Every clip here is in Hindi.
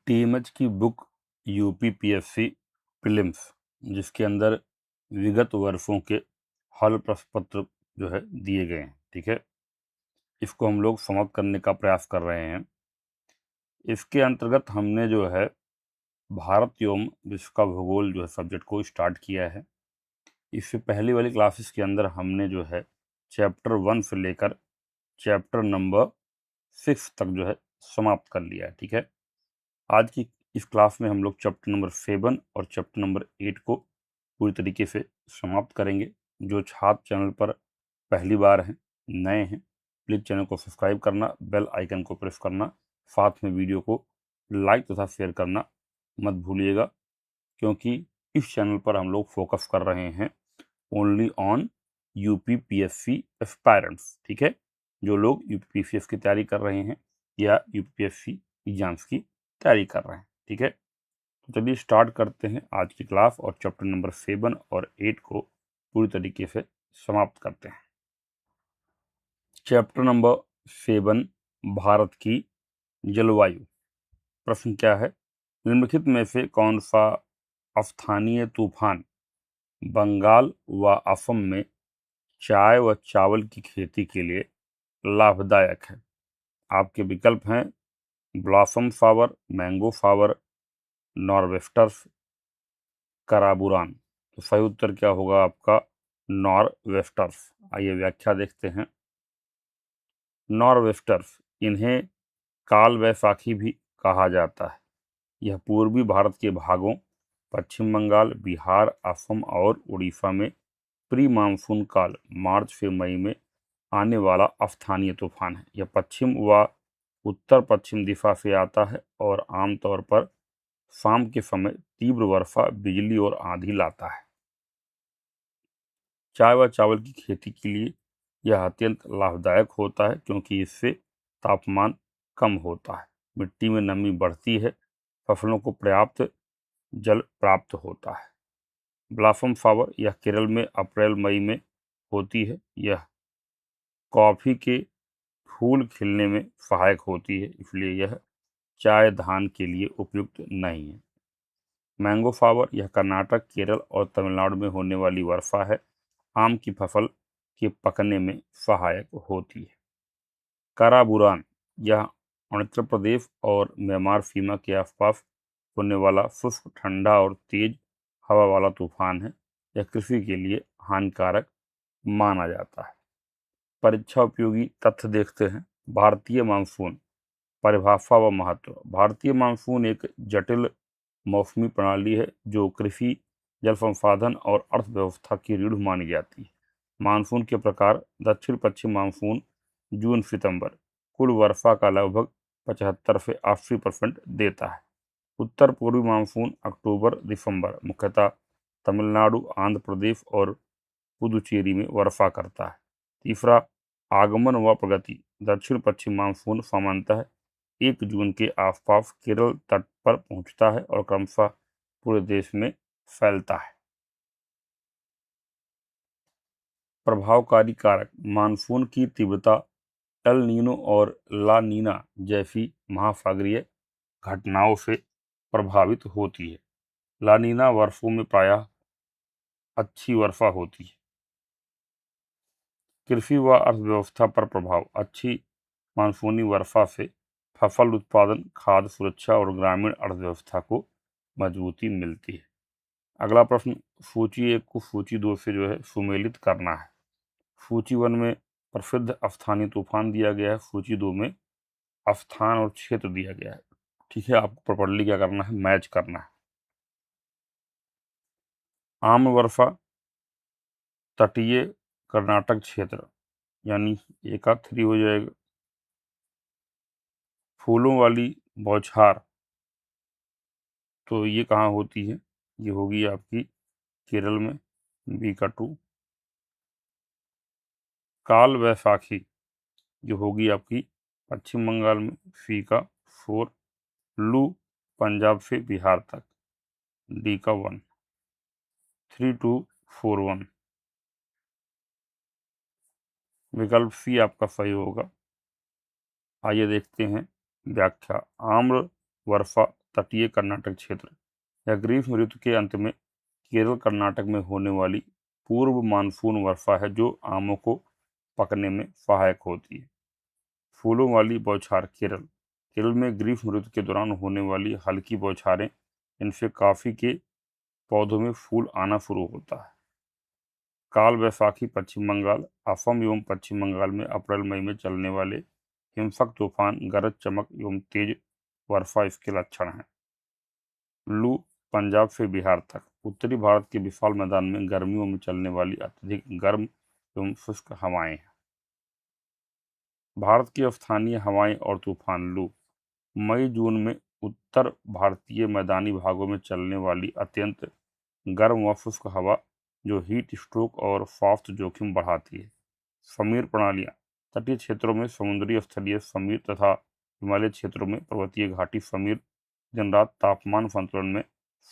टीएमएच की बुक यूपीपीएससी प्रीलिम्स, जिसके अंदर विगत वर्षों के हल प्रश्न पत्र जो है दिए गए हैं। ठीक है, इसको हम लोग समाप्त करने का प्रयास कर रहे हैं। इसके अंतर्गत हमने जो है भारत एवं विश्व का भूगोल जो है सब्जेक्ट को स्टार्ट किया है। इससे पहली वाली क्लासेस के अंदर हमने जो है चैप्टर 1 से लेकर चैप्टर नंबर 6 तक जो है समाप्त कर लिया है। ठीक है, आज की इस क्लास में हम लोग चैप्टर नंबर 7 और चैप्टर नंबर 8 को पूरी तरीके से समाप्त करेंगे। जो छात्र चैनल पर पहली बार हैं, नए हैं, प्लीज़ चैनल को सब्सक्राइब करना, बेल आइकन को प्रेस करना, साथ में वीडियो को लाइक तथा शेयर करना मत भूलिएगा, क्योंकि इस चैनल पर हम लोग फोकस कर रहे हैं ओनली ऑन यूपीपीएससी एस्पायरेंट्स। ठीक है, जो लोग यूपीपीएससी की तैयारी कर रहे हैं या यूपीपीएससी एग्जाम्स की तैयारी कर रहे हैं। ठीक है, तो चलिए स्टार्ट करते हैं आज की क्लास और चैप्टर नंबर 7 और 8 को पूरी तरीके से समाप्त करते हैं। चैप्टर नंबर 7, भारत की जलवायु। प्रश्न क्या है? निम्नलिखित में से कौन सा अस्थानीय तूफान बंगाल व असम में चाय व चावल की खेती के लिए लाभदायक है? आपके विकल्प हैं ब्लॉसम फ्लावर, मैंगो फ्लावर, नॉर्वेस्टर्स, कराबुरान। तो सही उत्तर क्या होगा आपका? नॉर्वेस्टर्स। आइए व्याख्या देखते हैं। नॉर्वेस्टर्स, इन्हें काल वैसाखी भी कहा जाता है। यह पूर्वी भारत के भागों पश्चिम बंगाल, बिहार, असम और उड़ीसा में प्री मानसून काल मार्च से मई में आने वाला स्थानीय तूफान है। यह पश्चिम व उत्तर पश्चिम दिशा से आता है और आमतौर पर शाम के समय तीव्र वर्षा, बिजली और आंधी लाता है। चाय व चावल की खेती के लिए यह अत्यंत लाभदायक होता है, क्योंकि इससे तापमान कम होता है, मिट्टी में नमी बढ़ती है, फसलों को पर्याप्त जल प्राप्त होता है। ब्लॉसम फ्लावर, यह केरल में अप्रैल मई में होती है। यह कॉफी के फूल खिलने में सहायक होती है, इसलिए यह चाय धान के लिए उपयुक्त नहीं है। मैंगो फ्लावर, यह कर्नाटक, केरल और तमिलनाडु में होने वाली वर्षा है, आम की फसल के पकने में सहायक होती है। काराबुरान, यह आंध्र प्रदेश और म्यांमार सीमा के आसपास होने वाला शुष्क, ठंडा और तेज हवा वाला तूफान है। यह कृषि के लिए हानिकारक माना जाता है। परीक्षा उपयोगी तथ्य देखते हैं। भारतीय मानसून, परिभाषा व महत्व। भारतीय मानसून एक जटिल मौसमी प्रणाली है जो कृषि, जल संसाधन और अर्थव्यवस्था की रीढ़ मानी जाती है। मानसून के प्रकार: दक्षिण पश्चिम मानसून जून सितंबर कुल वर्षा का लगभग 75 से 80% देता है। उत्तर पूर्वी मानसून अक्टूबर दिसंबर मुख्यतः तमिलनाडु, आंध्र प्रदेश और पुदुचेरी में वर्षा करता है। तीसरा, आगमन व प्रगति। दक्षिण पश्चिम मानसून सामान्यतः 1 जून के आसपास केरल तट पर पहुंचता है और क्रमशः पूरे देश में फैलता है। प्रभावकारी कारक: मानसून की तीव्रता एल नीनो और ला नीना जैसी महासागरीय घटनाओं से प्रभावित होती है। ला नीना वर्षों में प्रायः अच्छी वर्षा होती है। कृषि व अर्थव्यवस्था पर प्रभाव: अच्छी मानसूनी वर्षा से फसल उत्पादन, खाद्य सुरक्षा और ग्रामीण अर्थव्यवस्था को मजबूती मिलती है। अगला प्रश्न, सूची 1 को सूची 2 से जो है सुमेलित करना है। सूची 1 में प्रसिद्ध स्थानीय तूफान दिया गया है, सूची 2 में स्थान और क्षेत्र दिया गया है। ठीक है, आपको प्रॉपर्ली क्या करना है? मैच करना है। आम वर्षा, तटीय कर्नाटक क्षेत्र, यानी एक का 3 हो जाएगा। फूलों वाली बौछार, तो ये कहाँ होती है? ये होगी आपकी केरल में, बी का 2। काल वैसाखी जो होगी आपकी पश्चिम बंगाल में, सी का 4। लू, पंजाब से बिहार तक, डी का 1। 3241, विकल्प सी आपका सही होगा। आइए देखते हैं व्याख्या। आम्र वर्षा तटीय कर्नाटक क्षेत्र या ग्रीष्म ऋतु के अंत में केरल कर्नाटक में होने वाली पूर्व मानसून वर्षा है जो आमों को पकने में सहायक होती है। फूलों वाली बौछार केरल केरल में ग्रीष्म ऋतु के दौरान होने वाली हल्की बौछारें, इनसे कॉफी के पौधों में फूल आना शुरू होता है। काल बैसाखी पश्चिम बंगाल असम एवं पश्चिम बंगाल में अप्रैल मई में चलने वाले हिंसक तूफान, गरज चमक एवं तेज वर्षा इसके लक्षण हैं। लू पंजाब से बिहार तक उत्तरी भारत के विशाल मैदान में गर्मियों में चलने वाली अत्यधिक गर्म एवं शुष्क हवाएं हैं। भारत की स्थानीय हवाएं और तूफान लू मई जून में उत्तर भारतीय मैदानी भागों में चलने वाली अत्यंत गर्म व शुष्क हवा जो हीट स्ट्रोक और स्वास्थ्य जोखिम बढ़ाती है। समीर प्रणालियाँ तटीय क्षेत्रों में समुद्री स्थलीय समीर तथा हिमालय क्षेत्रों में पर्वतीय घाटी समीर दिन रात तापमान संतुलन में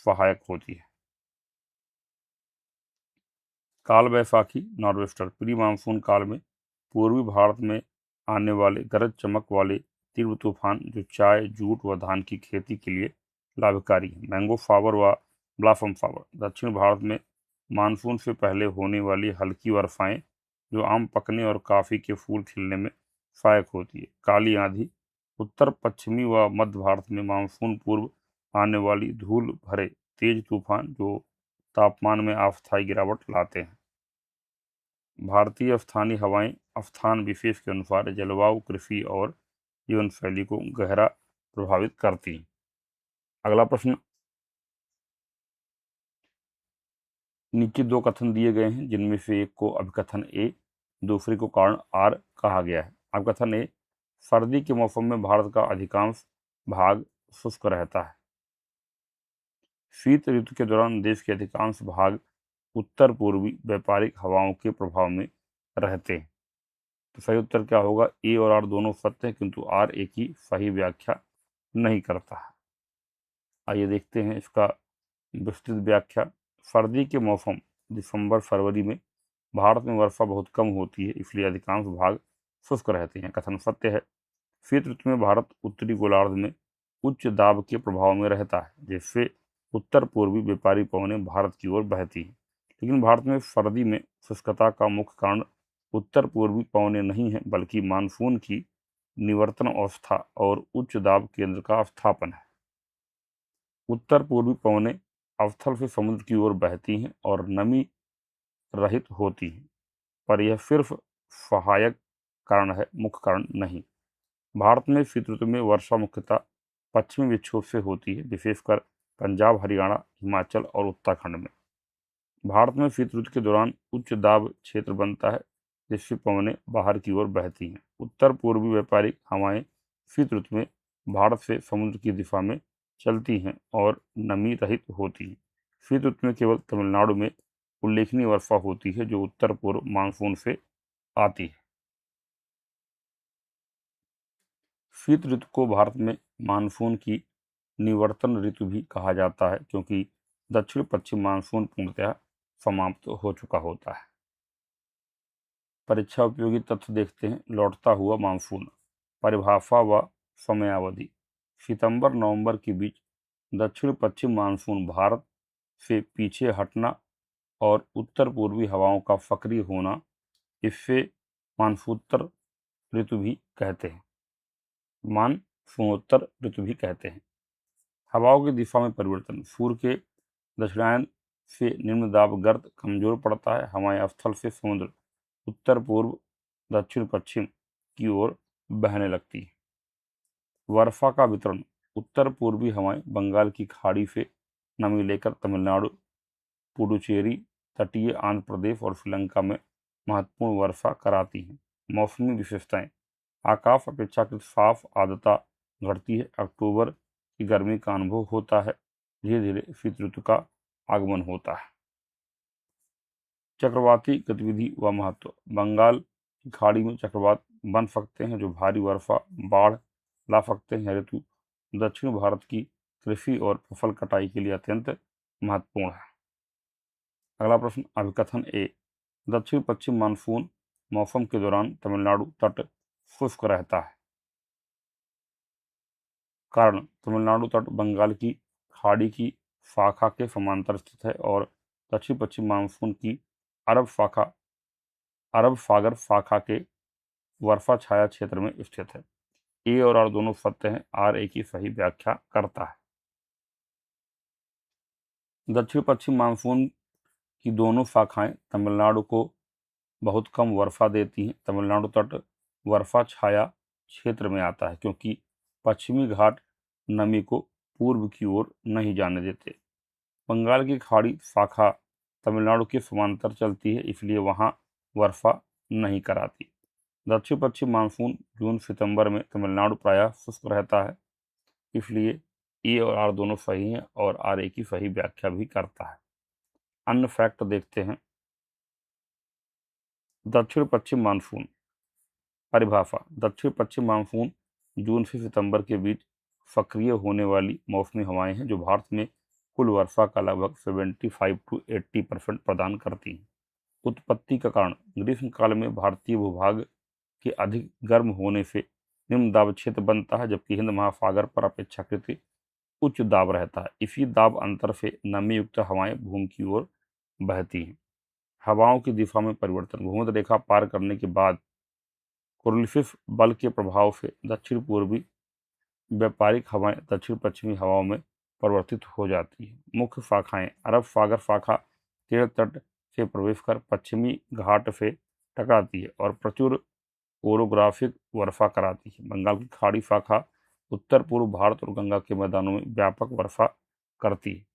सहायक होती है। काल बैसाखी नॉर्वेस्टर प्री मानसून काल में पूर्वी भारत में आने वाले गरज चमक वाले तीव्र तूफान जो चाय, जूट व धान की खेती के लिए लाभकारी है। मैंगो फावर व ब्लॉसम फावर दक्षिण भारत में मानसून से पहले होने वाली हल्की वर्षाएं जो आम पकने और कॉफी के फूल खिलने में सहायक होती है। काली आंधी उत्तर पश्चिमी व मध्य भारत में मानसून पूर्व आने वाली धूल भरे तेज तूफान जो तापमान में अस्थायी गिरावट लाते हैं। भारतीय स्थानीय हवाएं स्थान विशेष के अनुसार जलवायु, कृषि और जीवन शैली को गहरा प्रभावित करती हैं। अगला प्रश्न, नीचे दो कथन दिए गए हैं जिनमें से एक को अभिकथन ए, दूसरे को कारण आर कहा गया है। अभिकथन ए, सर्दी के मौसम में भारत का अधिकांश भाग शुष्क रहता है। शीत ऋतु के दौरान देश के अधिकांश भाग उत्तर पूर्वी व्यापारिक हवाओं के प्रभाव में रहते हैं। तो सही उत्तर क्या होगा? ए और आर दोनों सत्य है किंतु आर ए की सही व्याख्या नहीं करता है। आइए देखते हैं इसका विस्तृत व्याख्या। सर्दी के मौसम दिसंबर फरवरी में भारत में वर्षा बहुत कम होती है, इसलिए अधिकांश भाग शुष्क रहते हैं। कथन सत्य है। शीत ऋतु में भारत उत्तरी गोलार्ध में उच्च दाब के प्रभाव में रहता है, जिससे उत्तर पूर्वी व्यापारी पवनें भारत की ओर बहती हैं। लेकिन भारत में सर्दी में शुष्कता का मुख्य कारण उत्तर पूर्वी पवनें नहीं है, बल्कि मानसून की निवर्तन अवस्था और उच्च दाब केंद्र का स्थापन है। उत्तर पूर्वी पवनें अवस्थल से समुद्र की ओर बहती हैं और नमी रहित होती हैं, पर यह सिर्फ सहायक कारण है, मुख्य कारण नहीं। भारत में शीत ऋतु में वर्षा मुख्यतः पश्चिमी विक्षोभ से होती है, विशेषकर पंजाब, हरियाणा, हिमाचल और उत्तराखंड में। भारत में शीत ऋतु के दौरान उच्च दाब क्षेत्र बनता है, जिससे पवनें बाहर की ओर बहती हैं। उत्तर पूर्वी व्यापारिक हवाएं शीत ऋतु में भारत से समुद्र की दिशा में चलती हैं और नमी रहित होती हैं। शीत ऋतु में केवल तमिलनाडु में उल्लेखनीय वर्षा होती है, जो उत्तर पूर्व मानसून से आती है। शीत ऋतु को भारत में मानसून की निवर्तन ऋतु भी कहा जाता है, क्योंकि दक्षिण पश्चिम मानसून पूर्णतः समाप्त हो चुका होता है। परीक्षा उपयोगी तथ्य देखते हैं। लौटता हुआ मानसून, परिभाषा व समयावधि। सितंबर नवंबर के बीच दक्षिण पश्चिम मानसून भारत से पीछे हटना और उत्तर पूर्वी हवाओं का सक्रिय होना, इससे मानसूनोत्तर ऋतु भी कहते हैं। मानसूनोत्तर ऋतु भी कहते हैं। हवाओं की दिशा में परिवर्तन। सूर्य के दक्षिणायन से निम्न दाब गर्त कमजोर पड़ता है। हवाएं स्थल से समुद्र उत्तर पूर्व दक्षिण पश्चिम की ओर बहने लगती है। वर्षा का वितरण। उत्तर पूर्वी हवाएं बंगाल की खाड़ी से नमी लेकर तमिलनाडु, पुडुचेरी, तटीय आंध्र प्रदेश और श्रीलंका में महत्वपूर्ण वर्षा कराती हैं। मौसमी विशेषताएं। आकाश अपेक्षाकृत साफ आर्द्रता घटती है। अक्टूबर की गर्मी का अनुभव होता है। धीरे धीरे शीत ऋतु का आगमन होता है। चक्रवाती गतिविधि व महत्व। बंगाल की खाड़ी में चक्रवात बन सकते हैं जो भारी वर्षा, बाढ़ ला सकते हैं। यह ऋतु दक्षिण भारत की कृषि और फसल कटाई के लिए अत्यंत महत्वपूर्ण है। अगला प्रश्न, अभिकथन ए, दक्षिण पश्चिम मानसून मौसम के दौरान तमिलनाडु तट शुष्क रहता है। कारण तमिलनाडु तट बंगाल की खाड़ी की शाखा के समांतर स्थित है और दक्षिण पश्चिम मानसून की अरब अरब सागर शाखा के वर्षा छाया क्षेत्र में स्थित है। ए और आर दोनों सत्य हैं, आर ए की सही व्याख्या करता है। दक्षिण पश्चिम मानसून की दोनों शाखाएं तमिलनाडु को बहुत कम वर्षा देती हैं। तमिलनाडु तट वर्षा छाया क्षेत्र में आता है क्योंकि पश्चिमी घाट नमी को पूर्व की ओर नहीं जाने देते। बंगाल की खाड़ी शाखा तमिलनाडु के समांतर चलती है, इसलिए वहां वर्षा नहीं कराती। दक्षिण पश्चिम मानसून जून सितंबर में तमिलनाडु प्रायः शुष्क रहता है, इसलिए ए और आर दोनों सही हैं और आर ए की सही व्याख्या भी करता है। अन्य फैक्ट देखते हैं। दक्षिण पश्चिम मानसून परिभाषा। दक्षिण पश्चिम मानसून जून से सितंबर के बीच सक्रिय होने वाली मौसमी हवाएं हैं जो भारत में कुल वर्षा का लगभग 75 to 80% प्रदान करती हैं। उत्पत्ति का कारण ग्रीष्मकाल में भारतीय भूभाग के अधिक गर्म होने से निम्न दाब क्षेत्र बनता है, जबकि हिंद महासागर पर अपेक्षाकृत उच्च दाब रहता है। इसी दाब अंतर से नमी युक्त हवाएं भूमि की ओर बहती हैं। हवाओं की दिशा में परिवर्तन। भूमध्य रेखा पार करने के बाद कोरलिफिस बल के प्रभाव से दक्षिण पूर्वी व्यापारिक हवाएं दक्षिण पश्चिमी हवाओं में परिवर्तित हो जाती है। मुख्य शाखाएं अरब सागर शाखा केरल तट से प्रवेश कर पश्चिमी घाट से टकराती है और प्रचुर ओरोग्राफिक वर्षा कराती है। बंगाल की खाड़ी शाखा उत्तर पूर्व भारत और गंगा के मैदानों में व्यापक वर्षा करती है।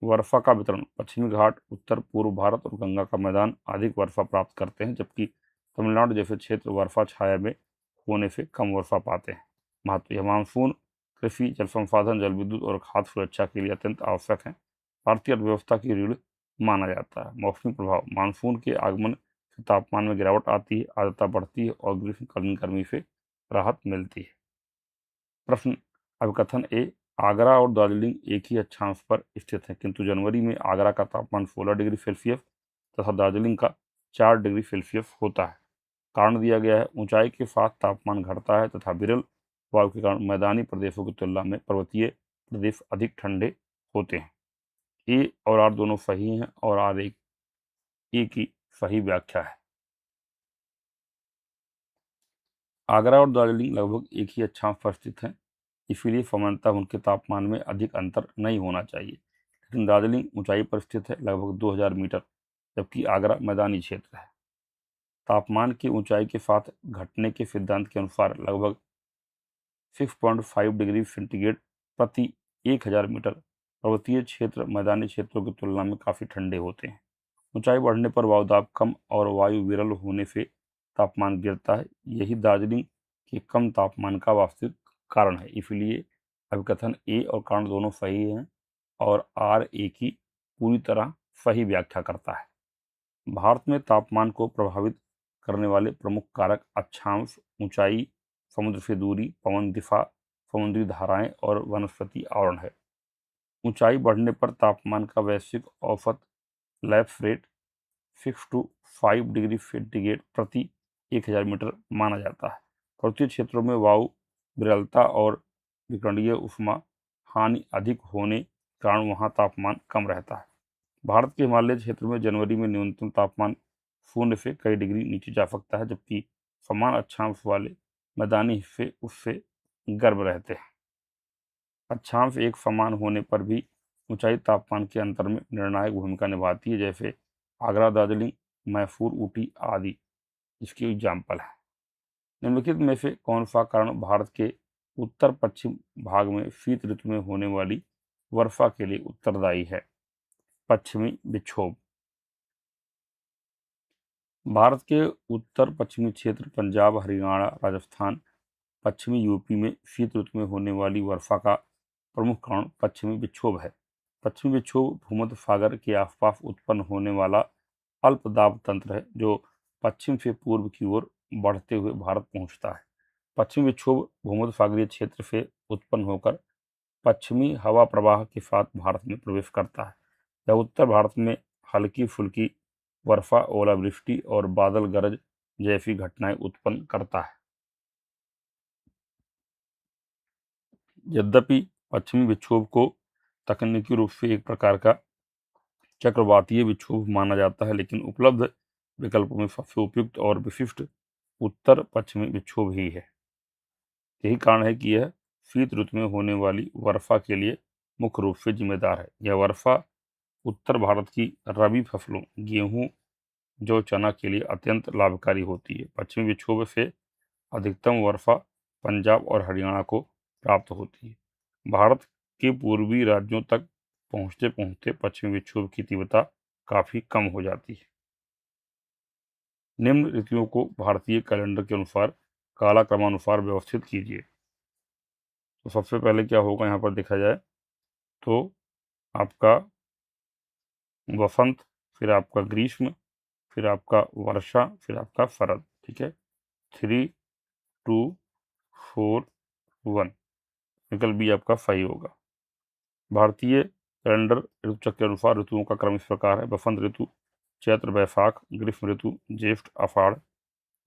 वर्षा का वितरण पश्चिमी घाट उत्तर पूर्व भारत और गंगा का मैदान अधिक वर्षा प्राप्त करते हैं, जबकि तमिलनाडु जैसे क्षेत्र वर्षा छाया में होने से कम वर्षा पाते हैं। महत्व। यह मानसून कृषि, जल संसाधन, जल विद्युत और खाद्य सुरक्षा के लिए अत्यंत आवश्यक है। भारतीय अर्थव्यवस्था की रीढ़ माना जाता है। मौसमी प्रभाव। मानसून के आगमन से तापमान में गिरावट आती है, आर्द्रता बढ़ती है और ग्रीष्मकालीन गर्मी से राहत मिलती है। प्रश्न। अभिकथन ए। आगरा और दार्जिलिंग एक ही अक्षांश पर स्थित है, किंतु जनवरी में आगरा का तापमान 16 डिग्री सेल्सियस तथा दार्जिलिंग का 4 डिग्री सेल्सियस होता है। कारण दिया गया है ऊंचाई के साथ तापमान घटता है तथा विरल वायु के कारण मैदानी प्रदेशों की तुलना में पर्वतीय प्रदेश अधिक ठंडे होते हैं। ए और आर दोनों सही हैं और आर एक ए की सही व्याख्या है। आगरा और दार्जिलिंग लगभग एक ही अक्षांश पर स्थित हैं, इसीलिए सामान्यतः उनके तापमान में अधिक अंतर नहीं होना चाहिए। लेकिन दार्जिलिंग ऊंचाई पर स्थित है, लगभग 2000 मीटर, जबकि आगरा मैदानी क्षेत्र है। तापमान की ऊंचाई के साथ घटने के सिद्धांत के अनुसार लगभग 6.5 डिग्री सेंटीग्रेड प्रति 1000 मीटर पर्वतीय क्षेत्र मैदानी क्षेत्रों की तुलना में काफ़ी ठंडे होते हैं। ऊंचाई बढ़ने पर वायुदाब कम और वायु विरल होने से तापमान गिरता है। यही दार्जिलिंग के कम तापमान का वास्तविक कारण है। इसलिए अभिकथन ए और कारण दोनों सही हैं और आर ए की पूरी तरह सही व्याख्या करता है। भारत में तापमान को प्रभावित करने वाले प्रमुख कारक अक्षांश, ऊंचाई, समुद्र से दूरी, पवन दिशा, समुद्री धाराएं और वनस्पति आवरण है। ऊंचाई बढ़ने पर तापमान का वैश्विक औसत lapse rate 6 to 5 degree centigrade प्रति 1000 मीटर माना जाता है। पर्वतीय क्षेत्रों में वायु विरलता और विकर्णीय उष्मा हानि अधिक होने के कारण वहाँ तापमान कम रहता है। भारत के हिमालय क्षेत्र में जनवरी में न्यूनतम तापमान 0 से कई डिग्री नीचे जा सकता है, जबकि समान अक्षांश वाले मैदानी हिस्से उससे गर्म रहते हैं। अक्षांश एक समान होने पर भी ऊंचाई तापमान के अंतर में निर्णायक भूमिका निभाती है, जैसे आगरा, दार्जिलिंग, मैसूर, ऊटी आदि इसकी एग्जाम्पल है। निम्नलिखित में से कौन सा कारण भारत के उत्तर पश्चिम भाग में शीत ऋतु में होने वाली वर्षा के लिए उत्तरदायी है? पश्चिमी विक्षोभ। भारत के उत्तर पश्चिमी क्षेत्र पंजाब, हरियाणा, राजस्थान, पश्चिमी यूपी में शीत ऋतु में होने वाली वर्षा का प्रमुख कारण पश्चिमी विक्षोभ है। पश्चिमी विक्षोभ भूमध्य सागर के आसपास उत्पन्न होने वाला अल्प दाब तंत्र है जो पश्चिम से पूर्व की ओर बढ़ते हुए भारत पहुंचता है। पश्चिमी विक्षोभ भूमध्य सागरीय क्षेत्र से उत्पन्न होकर पश्चिमी हवा प्रवाह के साथ भारत में प्रवेश करता है। यह उत्तर भारत में हल्की फुल्की वर्षा, ओलावृष्टि और बादल गरज जैसी घटनाएं उत्पन्न करता है। यद्यपि पश्चिमी विक्षोभ को तकनीकी रूप से एक प्रकार का चक्रवातीय विक्षोभ माना जाता है, लेकिन उपलब्ध विकल्पों में सबसे उपयुक्त और विशिष्ट उत्तर पश्चिमी विक्षोभ ही है। यही कारण है कि यह शीत ऋतु में होने वाली वर्षा के लिए मुख्य रूप से जिम्मेदार है। यह वर्षा उत्तर भारत की रबी फसलों गेहूं, जौ, चना के लिए अत्यंत लाभकारी होती है। पश्चिमी विक्षोभ से अधिकतम वर्षा पंजाब और हरियाणा को प्राप्त होती है। भारत के पूर्वी राज्यों तक पहुंचते पहुंचते पश्चिमी विक्षोभ की तीव्रता काफी कम हो जाती है। निम्न ऋतुओं को भारतीय कैलेंडर के अनुसार कालक्रमानुसार व्यवस्थित कीजिए। तो सबसे पहले क्या होगा, यहाँ पर देखा जाए तो आपका वसंत, फिर आपका ग्रीष्म, फिर आपका वर्षा, फिर आपका शरद। ठीक है, 3, 2, 4, 1 विकल्प बी आपका सही होगा। भारतीय कैलेंडर ऋतु चक्र के अनुसार ऋतुओं का क्रम इस प्रकार है: बसंत ऋतु चैत्र वैशाख, ग्रीष्म ऋतु ज्येष्ठ आषाढ़,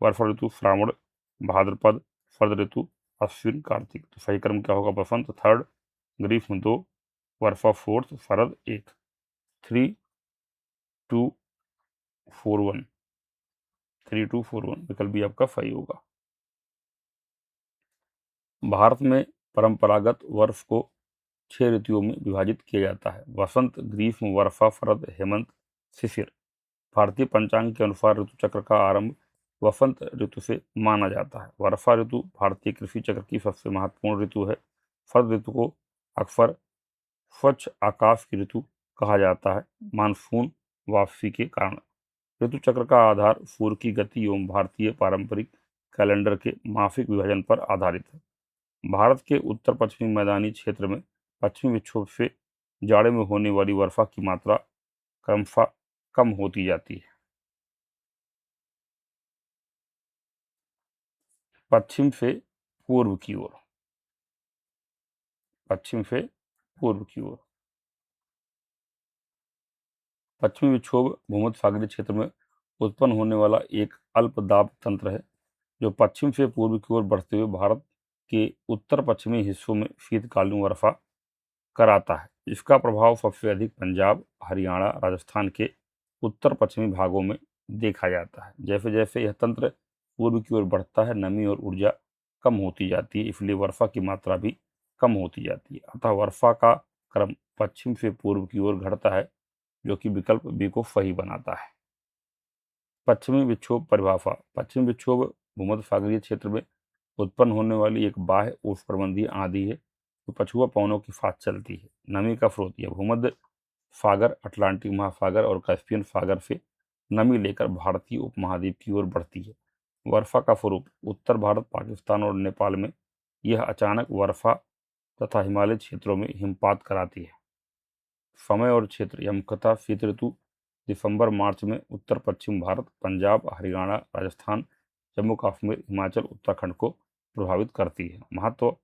वर्षा ऋतु श्रावण भाद्रपद, शरद ऋतु अश्विन कार्तिक। तो सही क्रम क्या होगा? बसंत 3rd, ग्रीष्म 2, वर्षा 4th, शरद 1। 3, 2, 4, 1 3, 2, 4, 1 विकल्प भी आपका सही होगा। भारत में परंपरागत वर्ष को 6 ऋतुओं में विभाजित किया जाता है: वसंत, ग्रीष्म, वर्षा, शरद, हेमंत, शिशिर। भारतीय पंचांग के अनुसार ऋतु चक्र का आरंभ वसंत ऋतु से माना जाता है। वर्षा ऋतु भारतीय कृषि चक्र की सबसे महत्वपूर्ण ऋतु है। शरद ऋतु को अक्सर स्वच्छ आकाश की ऋतु कहा जाता है, मानसून वापसी के कारण। ऋतु चक्र का आधार सूर्य की गति एवं भारतीय पारंपरिक कैलेंडर के मासिक विभाजन पर आधारित है। भारत के उत्तर पश्चिमी मैदानी क्षेत्र में पश्चिमी विक्षोभ से जाड़े में होने वाली वर्षा की मात्रा क्रमशः कम होती जाती है। पश्चिम से पूर्व की ओर, पश्चिम से पूर्व की ओर पश्चिमी विक्षोभ भूमध्य सागरीय क्षेत्र में उत्पन्न होने वाला एक अल्प दाब तंत्र है, जो पश्चिम से पूर्व की ओर बढ़ते हुए भारत के उत्तर पश्चिमी हिस्सों में शीतकालीन वर्षा कराता है। इसका प्रभाव सबसे अधिक पंजाब, हरियाणा, राजस्थान के उत्तर पश्चिमी भागों में देखा जाता है। जैसे जैसे यह तंत्र पूर्व की ओर बढ़ता है, नमी और ऊर्जा कम होती जाती है, इसलिए वर्षा की मात्रा भी कम होती जाती है। अतः वर्षा का क्रम पश्चिम से पूर्व की ओर घटता है, जो कि विकल्प बी को सही बनाता है। पश्चिमी विक्षोभ परिभाषा: पश्चिमी विक्षोभ भूमध्य सागरीय क्षेत्र में उत्पन्न होने वाली एक बाह्य उष्णकटिबंधीय आंधी है, जो पछुआ पवनों के साथ चलती है। नमी का स्रोत यह भूमध्य सागर, अटलांटिक महासागर और कैस्पियन सागर से नमी लेकर भारतीय उपमहाद्वीप की ओर बढ़ती है। वर्षा का स्वरूप उत्तर भारत, पाकिस्तान और नेपाल में यह अचानक वर्षा तथा हिमालय क्षेत्रों में हिमपात कराती है। समय और क्षेत्र यह मुख्यतः शीत ऋतु दिसंबर मार्च में उत्तर पश्चिम भारत, पंजाब, हरियाणा, राजस्थान, जम्मू कश्मीर, हिमाचल, उत्तराखंड को प्रभावित करती है। महत्व: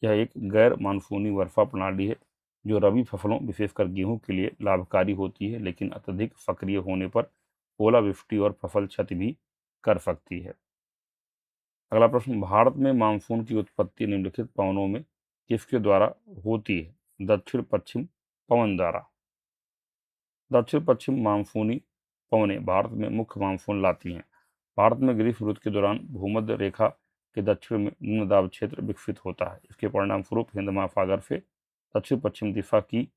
यह एक गैर मानसूनी वर्षा प्रणाली है, जो रबी फसलों विशेषकर गेहूं के लिए लाभकारी होती है, लेकिन अत्यधिक सक्रिय होने पर ओलावृष्टि और फसल क्षति भी कर सकती है। अगला प्रश्न: भारत में मानसून की उत्पत्ति निम्नलिखित पवनों में किसके द्वारा होती है? दक्षिण पश्चिम पवन द्वारा। दक्षिण पश्चिम मानसूनी पवनें भारत में मुख्य मानसून लाती हैं। भारत में ग्रीष्म ऋतु के दौरान भूमध्य रेखा के दक्षिण में निम्न दाब क्षेत्र विकसित होता है। इसके परिणाम स्वरूप हिंद महासागर से दक्षिण पश्चिम दिशा की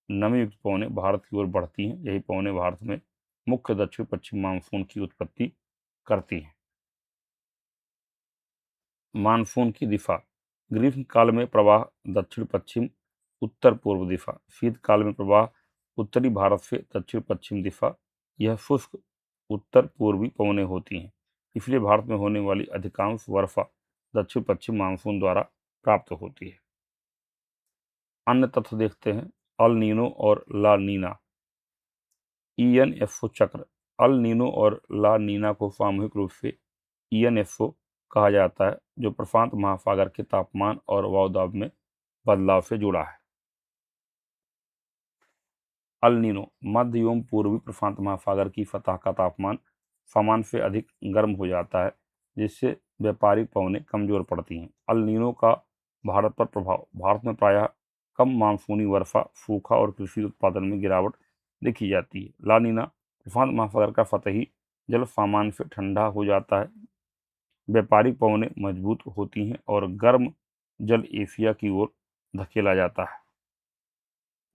नमी युक्त पवनें भारत की ओर बढ़ती हैं। यही पवनें भारत में मुख्य दक्षिण पश्चिम मानसून की उत्पत्ति करती हैं। मानसून की दिशा: ग्रीष्म काल में प्रवाह दक्षिण पश्चिम उत्तर पूर्व दिशा, शीतकाल में प्रवाह उत्तरी भारत से दक्षिण पश्चिम दिशा। यह शुष्क उत्तर पूर्वी पवनें होती हैं, इसलिए भारत में होने वाली अधिकांश वर्षा दक्षिण पश्चिम मानसून द्वारा प्राप्त होती है। अन्य तथ्य देखते हैं: अल नीनो और ला नीना। ईएनएफओ चक्र: अल नीनो और ला नीना को सामूहिक रूप से ईएनएफओ कहा जाता है, जो प्रशांत महासागर के तापमान और वायुदाब में बदलाव से जुड़ा है। अल नीनो: मध्य एवं पूर्वी प्रशांत महासागर की सतह का तापमान सामान्य से अधिक गर्म हो जाता है, जिससे व्यापारिक पवनें कमजोर पड़ती हैं। अल नीनो का भारत पर प्रभाव। भारत में प्रायः कम मानसूनी वर्षा, सूखा और कृषि उत्पादन में गिरावट देखी जाती है। ला नीना, प्रशांत महासागर का सतही जल सामान्य से ठंडा हो जाता है, व्यापारिक पवनें मजबूत होती हैं और गर्म जल एशिया की ओर धकेला जाता है।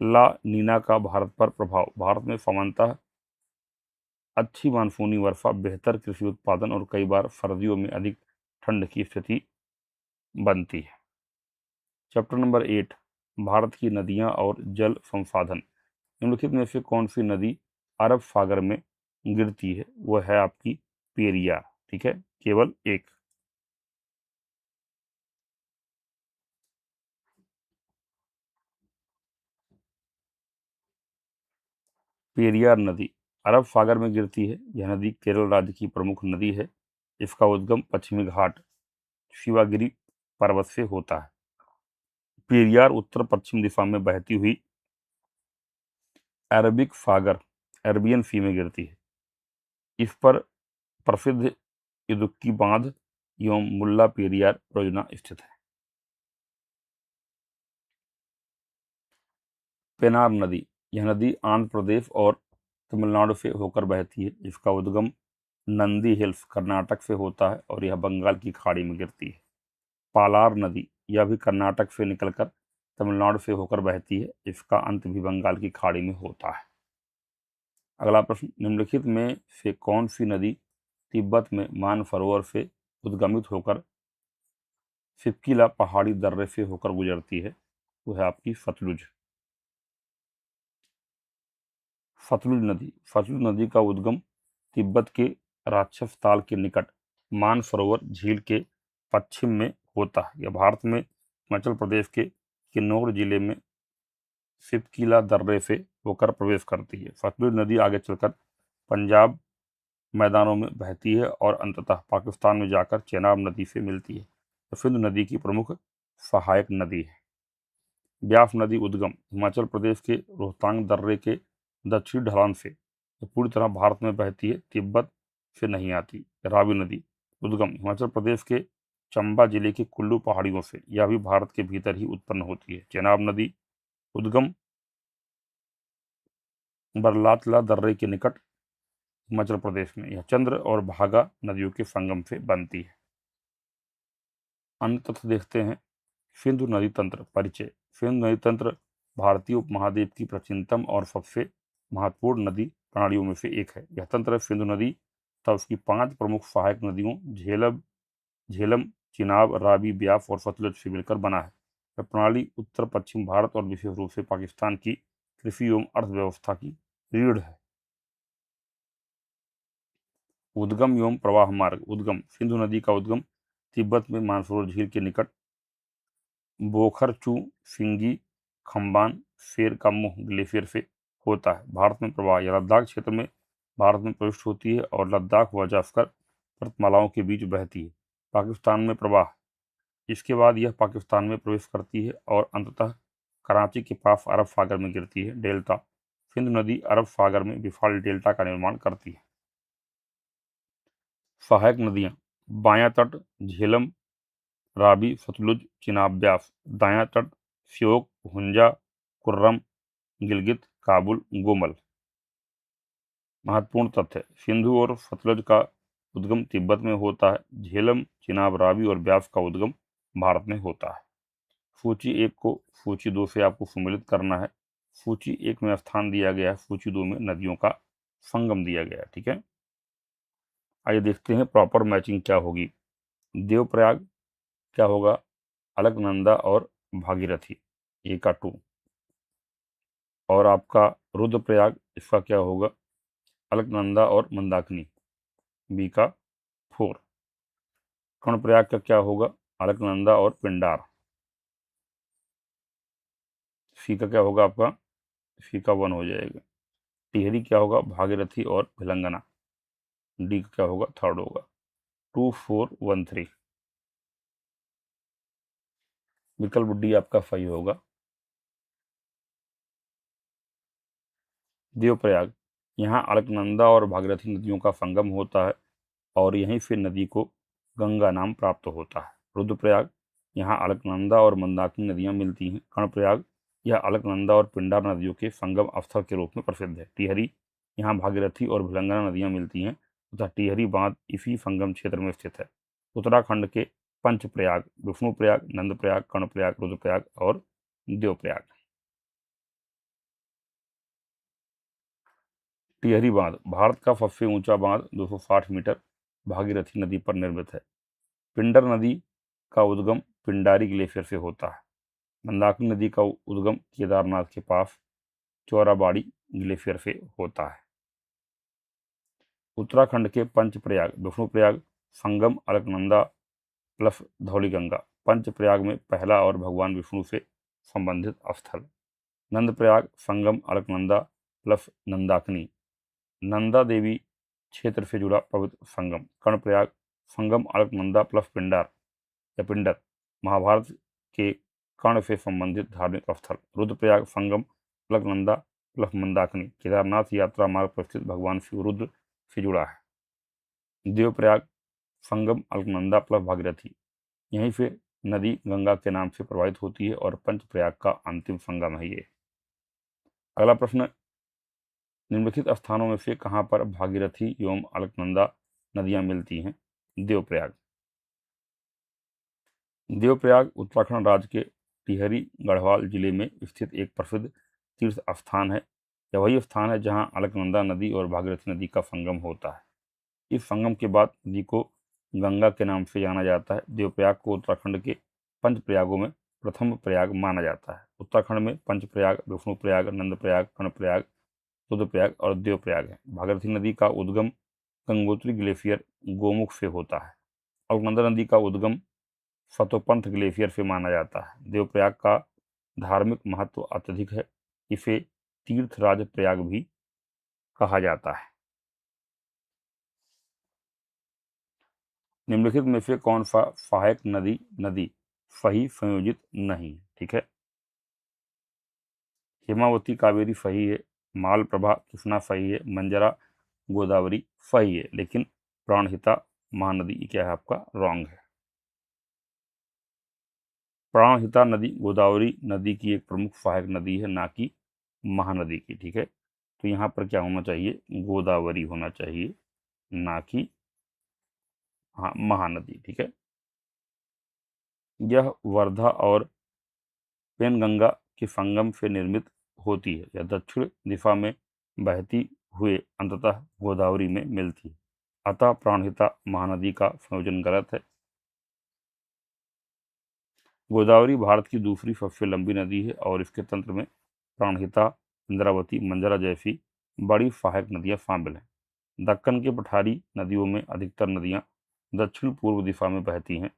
ला नीना का भारत पर प्रभाव। भारत में सामान्यतः अच्छी मानसूनी वर्षा, बेहतर कृषि उत्पादन और कई बार सर्दियों में अधिक ठंड की स्थिति बनती है। चैप्टर नंबर 8, भारत की नदियां और जल संसाधन। निम्नलिखित में से कौन सी नदी अरब सागर में गिरती है? वह है आपकी पेरियार। ठीक है, केवल एक। पेरियार नदी अरब सागर में गिरती है। यह नदी केरल राज्य की प्रमुख नदी है। इसका उद्गम पश्चिमी घाट शिवागिरी पर्वत से होता है। पेरियार उत्तर पश्चिम दिशा में बहती हुई अरबिक सागर, अरबियन सी में गिरती है। इस पर प्रसिद्ध इदुक्की बांध एवं मुल्ला पेरियार परियोजना स्थित है। पेनार नदी, यह नदी आंध्र प्रदेश और तमिलनाडु से होकर बहती है। इसका उद्गम नंदी हिल्स कर्नाटक से होता है और यह बंगाल की खाड़ी में गिरती है। पालार नदी, यह भी कर्नाटक से निकलकर तमिलनाडु से होकर बहती है। इसका अंत भी बंगाल की खाड़ी में होता है। अगला प्रश्न, निम्नलिखित में से कौन सी नदी तिब्बत में मानसरोवर से उद्गमित होकर सिपकिला पहाड़ी दर्रे से होकर गुजरती है? वह है आपकी सतलुज। सतलुज नदी, सतलुज नदी का उद्गम तिब्बत के राक्षस ताल के निकट मानसरोवर झील के पश्चिम में होता है। यह भारत में हिमाचल प्रदेश के किन्नौर जिले में सिपकिला दर्रे से होकर प्रवेश करती है। सतलुज नदी आगे चलकर पंजाब मैदानों में बहती है और अंततः पाकिस्तान में जाकर चेनाब नदी से मिलती है। सिंधु नदी की प्रमुख सहायक नदी है। ब्यास नदी उद्गम हिमाचल प्रदेश के रोहतांग दर्रे के दक्षिणी ढलान से पूरी तरह भारत में बहती है, तिब्बत से नहीं आती। रावी नदी उद्गम हिमाचल प्रदेश के चंबा जिले के कुल्लू पहाड़ियों से, यह भी भारत के भीतर ही उत्पन्न होती है। चेनाब नदी उद्गम बरलातला दर्रे के निकट हिमाचल प्रदेश में, यह चंद्र और भागा नदियों के संगम से बनती है। अन्य तथ्य देखते हैं। सिंधु नदी तंत्र परिचय। सिंधु नदी तंत्र भारतीय उपमहाद्वीप की प्राचीनतम और सबसे महत्वपूर्ण नदी प्रणालियों में से एक है। यह तंत्र सिंधु नदी तथा उसकी 5 प्रमुख सहायक नदियों झेलम, चिनाब, रावी, ब्यास और सतलुज से मिलकर बना है। यह प्रणाली उत्तर पश्चिम भारत और विशेष रूप से पाकिस्तान की कृषि एवं अर्थव्यवस्था की रीढ़ है। उद्गम एवं प्रवाह मार्ग। उद्गम सिंधु नदी का उद्गम तिब्बत में मानसरोवर झील के निकट बोखरचू सिंगी खम्बान शेर का मुंह ग्लेशियर से होता है। भारत में प्रवाह, यह लद्दाख क्षेत्र में भारत में प्रविष्ट होती है और लद्दाख व जास्कर पर्वतमालाओं के बीच बहती है। पाकिस्तान में प्रवाह, इसके बाद यह पाकिस्तान में प्रवेश करती है और अंततः कराची के पास अरब सागर में गिरती है। डेल्टा, सिंधु नदी अरब सागर में विशाल डेल्टा का निर्माण करती है। सहायक नदियां, बायां तट झेलम, रावी, सतलुज, चिनाब, ब्यास। दायां तट श्योक, हुंजा, कुर्रम, गिलगित, काबुल, गोमल। महत्वपूर्ण तथ्य, सिंधु और सतलुज का उद्गम तिब्बत में होता है। झेलम, चिनाब, रावी और ब्यास का उद्गम भारत में होता है। सूची 1 को सूची 2 से आपको सम्मिलित करना है। सूची 1 में स्थान दिया गया है, सूची 2 में नदियों का संगम दिया गया है। ठीक है, आइए देखते हैं प्रॉपर मैचिंग क्या होगी। देवप्रयाग क्या होगा? अलकनंदा और भागीरथी, ए का 2। और आपका रुद्रप्रयाग, इसका क्या होगा? अलकनंदा और मंदाकिनी, बी का 4। कर्णप्रयाग का क्या होगा? अलकनंदा और पिंडार, सी का क्या होगा आपका? सी का 1 हो जाएगा। टिहरी क्या होगा? भागीरथी और भिलंगना, डी का क्या होगा? 3rd होगा। 2 4 1 3, विकल्प डी आपका सही होगा। देवप्रयाग, यहाँ अलकनंदा और भागीरथी नदियों का संगम होता है और यहीं से नदी को गंगा नाम प्राप्त होता है। रुद्रप्रयाग यहाँ अलकनंदा और मंदाकिनी नदियाँ मिलती हैं। कर्णप्रयाग यह अलकनंदा और पिंडार नदियों के संगम स्थल के रूप में प्रसिद्ध है। टिहरी यहाँ भागीरथी और भिलंगना नदियाँ मिलती हैं तथा टिहरी बांध इसी संगम क्षेत्र में स्थित है। उत्तराखंड के पंचप्रयाग विष्णुप्रयाग, नंदप्रयाग, कर्णप्रयाग, रुद्रप्रयाग और देवप्रयाग। टिहरी बांध भारत का सबसे ऊंचा बांध 260 मीटर भागीरथी नदी पर निर्मित है। पिंडर नदी का उद्गम पिंडारी ग्लेशियर से होता है। मंदाकिनी नदी का उद्गम केदारनाथ के पास चौराबाड़ी ग्लेशियर से होता है। उत्तराखंड के पंचप्रयाग विष्णुप्रयाग संगम अलकनंदा प्लस धौलीगंगा। पंचप्रयाग में पहला और भगवान विष्णु से संबंधित स्थल। नंदप्रयाग संगम अलकनंदा प्लस नंदाकिनी नंदा देवी क्षेत्र से जुड़ा पवित्र संगम। कर्णप्रयाग संगम अलकनंदा प्लस पिंडार या पिंडर महाभारत के कर्ण से संबंधित धार्मिक स्थल। रुद्रप्रयाग संगम अलकनंदा प्लस मंदाकिनी केदारनाथ यात्रा मार्ग पर स्थित भगवान शिव रुद्र से जुड़ा है। देवप्रयाग संगम अलकनंदा प्लस भागीरथी यहीं से नदी गंगा के नाम से प्रवाहित होती है और पंचप्रयाग का अंतिम संगम है ये। अगला प्रश्न, निम्नलिखित स्थानों में से कहां पर भागीरथी एवं अलकनंदा नदियां मिलती हैं? देवप्रयाग। देवप्रयाग उत्तराखंड राज्य के टिहरी गढ़वाल जिले में स्थित एक प्रसिद्ध तीर्थ स्थान है। यह वही स्थान है जहां अलकनंदा नदी और भागीरथी नदी का संगम होता है। इस संगम के बाद नदी को गंगा के नाम से जाना जाता है। देवप्रयाग को उत्तराखंड के पंच प्रयागों में प्रथम प्रयाग माना जाता है। उत्तराखंड में पंचप्रयाग विष्णुप्रयाग, नंदप्रयाग, कर्णप्रयाग, रुद्रप्रयाग और देवप्रयाग है। भागीरथी नदी का उद्गम गंगोत्री ग्लेशियर गोमुख से होता है। अलकनंदा नदी का उद्गम सतोपंथ ग्लेशियर से माना जाता है। देवप्रयाग का धार्मिक महत्व अत्यधिक है। इसे तीर्थराज प्रयाग भी कहा जाता है। निम्नलिखित में से कौन सा सहायक नदी सही संयोजित नहीं है? ठीक है, हेमावती कावेरी सही है, मालप्रभा कृष्णा सही है, मंजरा गोदावरी सही है, लेकिन प्राणहिता महानदी क्या है आपका रॉन्ग है। प्राणहिता नदी गोदावरी नदी की एक प्रमुख सहायक नदी है, ना कि महानदी की। ठीक है, तो यहाँ पर क्या होना चाहिए? गोदावरी होना चाहिए, ना कि हाँ महानदी। ठीक है, यह वर्धा और पेनगंगा के संगम से निर्मित होती है। यह दक्षिण दिशा में बहती हुए अंततः गोदावरी में मिलती है। अतः प्राणहिता महानदी का संयोजन गलत है। गोदावरी भारत की दूसरी सबसे लंबी नदी है और इसके तंत्र में प्राणहिता, इंद्रावती, मंजरा जैसी बड़ी सहायक नदियां शामिल हैं। दक्कन के पठारी नदियों में अधिकतर नदियां दक्षिण पूर्व दिशा में बहती हैं।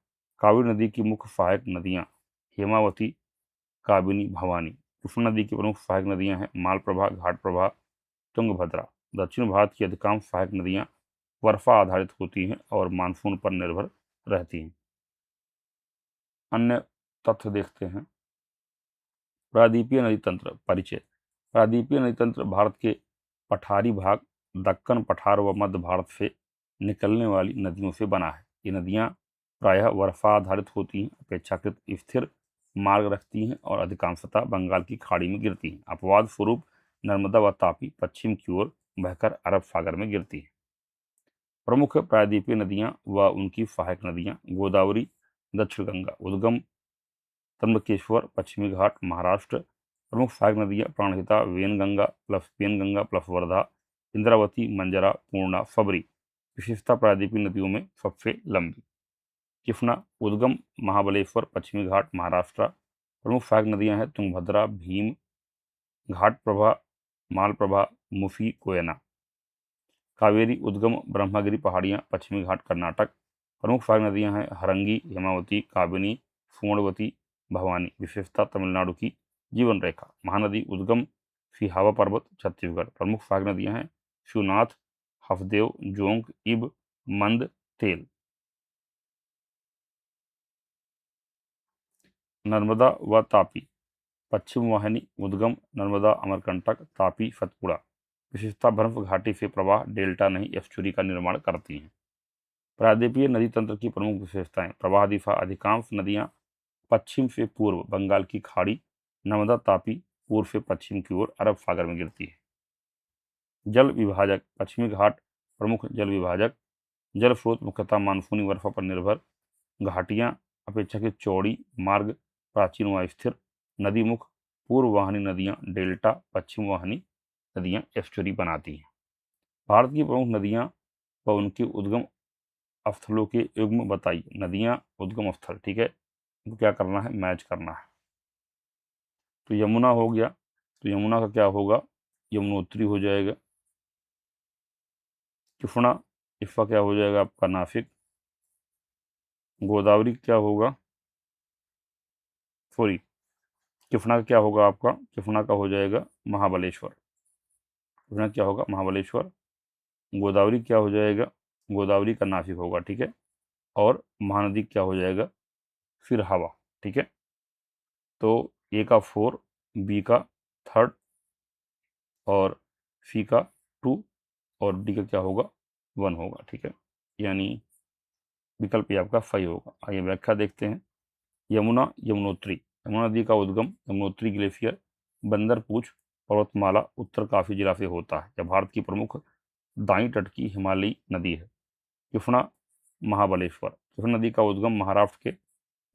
कावेरी नदी की मुख्य सहायक नदियां हेमावती, काबिनी, भवानी। कृष्णा नदी की प्रमुख सहायक नदियां हैं मालप्रभा, घाटप्रभा, तुंगभद्रा। दक्षिण भारत की अधिकांश सहायक नदियां वर्षा आधारित होती हैं और मानसून पर निर्भर रहती हैं। अन्य तथ्य देखते हैं। प्रायद्वीपीय नदी तंत्र परिचय। प्रायद्वीपीय नदी तंत्र भारत के पठारी भाग, दक्कन पठार व मध्य भारत से निकलने वाली नदियों से बना है। ये नदियां प्रायः वर्षा आधारित होती हैं, अपेक्षाकृत स्थिर मार्ग रखती हैं और अधिकांशतः बंगाल की खाड़ी में गिरती हैं। अपवाद स्वरूप नर्मदा व तापी पश्चिम की ओर बहकर अरब सागर में गिरती हैं। प्रमुख प्रायद्वीपीय नदियां व उनकी सहायक नदियां गोदावरी, दक्षिण गंगा। उद्गम त्र्यंबकेश्वर, पश्चिमी घाट, महाराष्ट्र। प्रमुख सहायक नदियां प्राणहिता, वेनगंगा प्लस वर्धा, इंद्रावती, मंजरा, पूर्णा, सबरी। विशेषता प्रायद्वीपीय नदियों में सबसे लंबी। कृष्णा उद्गम महाबलेश्वर, पश्चिमी घाट, महाराष्ट्र। प्रमुख सहायक नदियां हैं तुंगभद्रा, भीम, घाटप्रभा, मालप्रभा, मुफी, कोयना। कावेरी उद्गम ब्रह्मगिरी पहाड़ियां, पश्चिमी घाट, कर्नाटक। प्रमुख सहायक नदियां हैं हरंगी, हेमावती, काबिनी, सुवर्णवती, भवानी। विशेषता तमिलनाडु की जीवन रेखा। महानदी उद्गम सिहावा पर्वत, छत्तीसगढ़। प्रमुख सहायक नदियां हैं शिवनाथ, हफदेव, जोंक, इब, मंद, तेल। नर्मदा व तापी। पश्चिम वाहिनी उद्गम नर्मदा, अमरकंटक, तापी, सतपुड़ा। विशेषता बर्फ घाटी से प्रवाह डेल्टा नहीं एस्चुरी का निर्माण करती हैं। प्रायद्वीपीय नदी तंत्र की प्रमुख विशेषताएं। प्रवाह दिशा अधिकांश नदियां पश्चिम से पूर्व बंगाल की खाड़ी, नर्मदा तापी पूर्व से पश्चिम की ओर अरब सागर में गिरती है। जल विभाजक, पश्चिमी घाट प्रमुख जल विभाजक। जल स्रोत मुख्यतः मानसूनी वर्षा पर निर्भर। घाटियां अपेक्षाकृत चौड़ी, मार्ग प्राचीन व स्थिर। नदी मुख, पूर्व वाहिनी नदियां डेल्टा, पश्चिम वाहिनी नदियां एस्चुरी बनाती हैं। भारत की प्रमुख नदियां व उनके उद्गम स्थलों के युग्म बताइए। नदियां, उद्गम स्थल, ठीक है, इनको क्या करना है, मैच करना है। तो यमुना हो गया, तो यमुना का क्या होगा, यमुनोत्री हो जाएगा। कृष्णा, इसका क्या हो जाएगा आपका, नासिक। गोदावरी क्या होगा, सॉरी, कृष्णा का क्या होगा आपका, कृष्णा का हो जाएगा महाबलेश्वर। कृष्णा क्या होगा, महाबलेश्वर। गोदावरी क्या हो जाएगा, गोदावरी का नासिक होगा, ठीक है। और महानदी क्या हो जाएगा, फिर हवा, ठीक है। तो ए का 4, बी का 3 और सी का 2 और डी का क्या होगा, 1 होगा, ठीक है। यानी विकल्प ये आपका सही होगा। आइए व्याख्या देखते हैं। यमुना, यमुनोत्री। यमुना नदी का उद्गम यमुनोत्री ग्लेशियर बंदरपूछ पर्वतमाला उत्तर काफी जिला से होता है। यह भारत की प्रमुख दाईं तट की हिमालयी नदी है। कृष्णा, महाबलेश्वर। कृष्णा नदी का उद्गम महाराष्ट्र के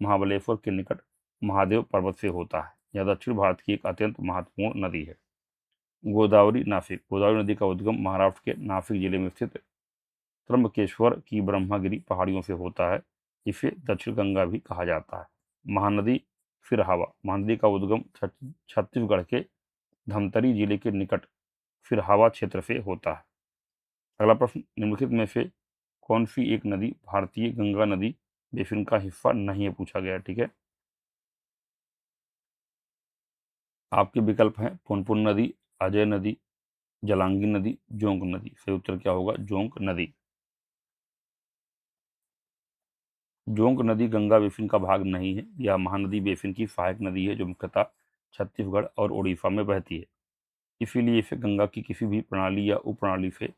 महाबलेश्वर के निकट महादेव पर्वत से होता है। यह दक्षिण भारत की एक अत्यंत महत्वपूर्ण नदी है। गोदावरी, नासिक। गोदावरी नदी का उद्गम महाराष्ट्र के नासिक जिले में स्थित त्र्यंबकेश्वर की ब्रह्मगिरी पहाड़ियों से होता है। इसे दक्षिण गंगा भी कहा जाता है। महानदी फिरहावा। महानदी का उद्गम छत्तीसगढ़ के धमतरी जिले के निकट फिरहावा क्षेत्र से होता है। अगला प्रश्न, निम्नलिखित में से कौन सी एक नदी भारतीय गंगा नदी बेसिन का हिस्सा नहीं है, पूछा गया, ठीक है। आपके विकल्प हैं पुनपुन नदी, अजय नदी, जलांगी नदी, जोंक नदी। सही उत्तर क्या होगा, जोंक नदी। जोंक नदी गंगा बेसिन का भाग नहीं है। यह महानदी बेसिन की सहायक नदी है जो मुख्यतः छत्तीसगढ़ और उड़ीसा में बहती है। इसीलिए इसे गंगा की किसी भी प्रणाली या उपप्रणाली से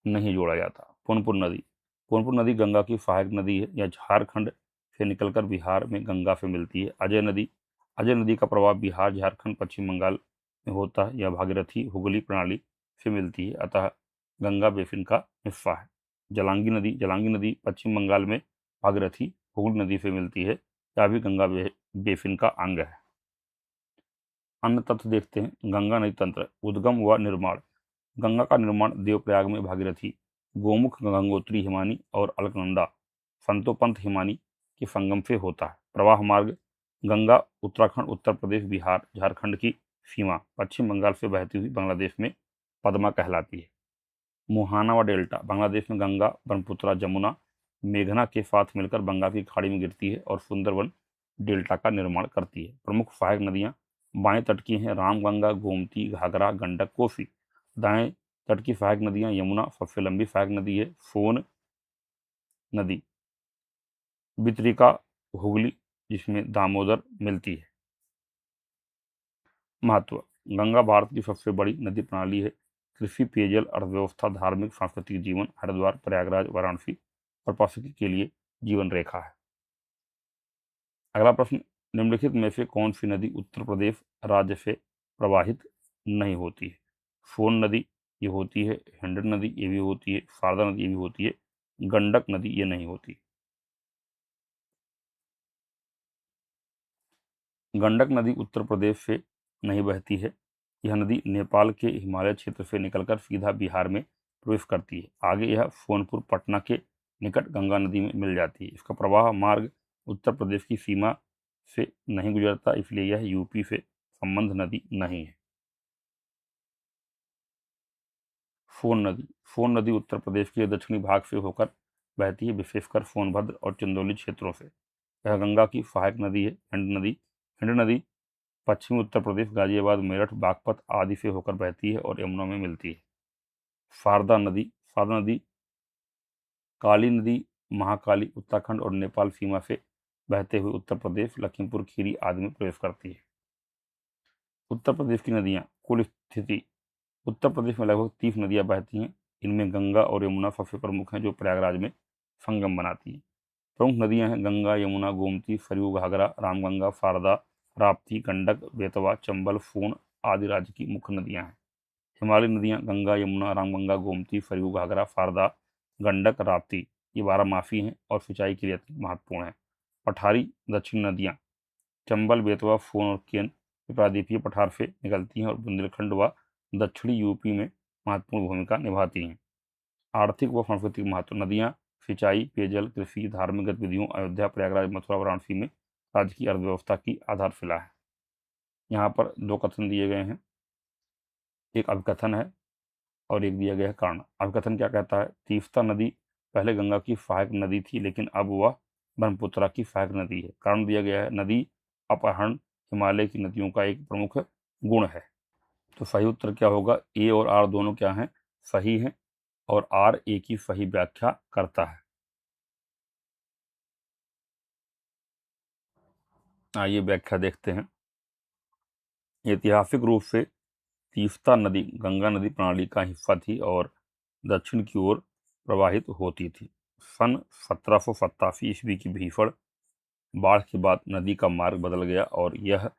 नहीं जोड़ा जाता। पुनपुन नदी। पुनपुन नदी गंगा की सहायक नदी है। यह झारखंड से निकलकर बिहार में गंगा से मिलती है। अजय नदी। अजय नदी का प्रवाह बिहार, झारखंड, पश्चिम बंगाल में होता है। यह भागीरथी हुगली प्रणाली से मिलती है, अतः गंगा बेसिन का हिस्सा है। जलांगी नदी। जलांगी नदी पश्चिम बंगाल में भागीरथी हुगली नदी से मिलती है। यह भी गंगा बेसिन का अंग है। अन्य तथ्य देखते हैं। गंगा नदी तंत्र, उद्गम व निर्माण। गंगा का निर्माण देवप्रयाग में भागीरथी, गोमुख, गंगोत्री हिमानी और अलकनंदा संतोपंथ हिमानी के संगम से होता है। प्रवाह मार्ग, गंगा उत्तराखंड, उत्तर प्रदेश, बिहार, झारखंड की सीमा पश्चिम बंगाल से बहती हुई बांग्लादेश में पद्मा कहलाती है। मुहाना व डेल्टा। बांग्लादेश में गंगा, ब्रह्मपुत्रा, जमुना, मेघना के साथ मिलकर बंगाल की खाड़ी में गिरती है और सुंदरवन डेल्टा का निर्माण करती है। प्रमुख सहायक नदियां बाएं तट की हैं रामगंगा, गोमती, घाघरा, गंडक, कोसी। दाएं तट की सहायक नदियां यमुना सबसे लंबी सहायक नदी है, सोन नदी, वितरिका, हुगली जिसमें दामोदर मिलती है। महत्व, गंगा भारत की सबसे बड़ी नदी प्रणाली है। कृषि, पेयजल, अर्थव्यवस्था, धार्मिक, सांस्कृतिक जीवन, हरिद्वार, प्रयागराज, वाराणसी और पार्षद के लिए जीवन रेखा है। अगला प्रश्न, निम्नलिखित में से कौन सी नदी उत्तर प्रदेश राज्य से प्रवाहित नहीं होती है। सोन नदी ये होती है, हिंडन नदी ये भी होती है, शारदा नदी ये भी होती है, गंडक नदी ये नहीं होती। गंडक नदी उत्तर प्रदेश से नहीं बहती है। यह नदी नेपाल के हिमालय क्षेत्र से निकलकर सीधा बिहार में प्रवेश करती है। आगे यह सोनपुर, पटना के निकट गंगा नदी में मिल जाती है। इसका प्रवाह मार्ग उत्तर प्रदेश की सीमा से नहीं गुजरता, इसलिए यह यूपी से संबंध नदी नहीं है। सोन नदी। सोन नदी उत्तर प्रदेश के दक्षिणी भाग से होकर बहती है, विशेषकर सोनभद्र और चंदौली क्षेत्रों से। यह गंगा की सहायक नदी है। हिंड नदी पश्चिमी उत्तर प्रदेश, गाजियाबाद, मेरठ, बागपत आदि से होकर बहती है और यमुना में मिलती है। शारदा नदी। शारदा नदी काली नदी, महाकाली, उत्तराखंड और नेपाल सीमा से बहते हुए उत्तर प्रदेश, लखीमपुर खीरी आदि में प्रवेश करती है। उत्तर प्रदेश की नदियां कुल स्थिति। उत्तर प्रदेश में लगभग 30 नदियां बहती हैं। इनमें गंगा और यमुना सबसे प्रमुख हैं जो प्रयागराज में संगम बनाती हैं। प्रमुख नदियां हैं गंगा, यमुना, गोमती, सरयू, घाघरा, रामगंगा, शारदा, राप्ती, गंडक, बेतवा, चंबल, सोन आदि राज्य की मुख्य नदियां हैं। हिमालयी नदियां गंगा, यमुना, रामगंगा, गोमती, सरयू, घाघरा, शारदा, गंडक, राप्ती ये बारहमासी हैं और सिंचाई के लिए अत्यंत महत्वपूर्ण है। पठारी दक्षिण नदियां चंबल, बेतवा, सोन और केन प्रायद्वीपीय पठार से निकलती हैं और बुंदेलखंड व दक्षिणी यूपी में महत्वपूर्ण भूमिका निभाती हैं। आर्थिक व सांस्कृतिक महत्व नदियां सिंचाई, पेयजल, कृषि, धार्मिक गतिविधियों, अयोध्या, प्रयागराज, मथुरा, वाराणसी में राज्य की अर्थव्यवस्था की आधारशिला है। यहाँ पर दो कथन दिए गए हैं, एक अभिकथन है और एक दिया गया है कारण। अभिकथन क्या कहता है? तीस्ता नदी पहले गंगा की सहायक नदी थी, लेकिन अब वह ब्रह्मपुत्रा की सहायक नदी है। कारण दिया गया है नदी अपहरण हिमालय की नदियों का एक प्रमुख गुण है। तो सही उत्तर क्या होगा? ए और आर दोनों क्या हैं? सही हैं और आर ए की सही व्याख्या करता है। आइए व्याख्या देखते हैं। ऐतिहासिक रूप से तीस्ता नदी गंगा नदी प्रणाली का हिस्सा थी और दक्षिण की ओर प्रवाहित होती थी। सन 1787 ईस्वी की भीषण बाढ़ के बाद नदी का मार्ग बदल गया और यह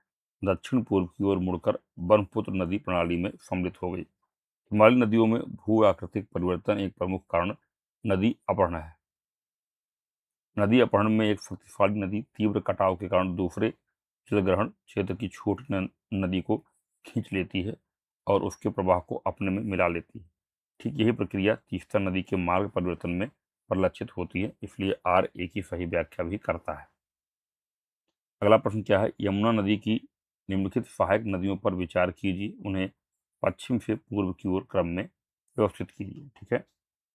दक्षिण पूर्व की ओर मुड़कर ब्रह्मपुत्र नदी प्रणाली में सम्मिलित हो गई। हिमालयी नदियों में भू आकृतिक परिवर्तन एक प्रमुख कारण नदी अपहरण है। नदी अपहरण में एक शक्तिशाली नदी तीव्र कटाव के कारण दूसरे जलग्रहण क्षेत्र की छोटी नदी को खींच लेती है और उसके प्रवाह को अपने में मिला लेती है। ठीक यही प्रक्रिया तीस्ता नदी के मार्ग परिवर्तन में परिलक्षित होती है, इसलिए आर ए की सही व्याख्या भी करता है। अगला प्रश्न क्या है? यमुना नदी की निम्नलिखित सहायक नदियों पर विचार कीजिए, उन्हें पश्चिम से पूर्व की ओर क्रम में व्यवस्थित कीजिए। ठीक है,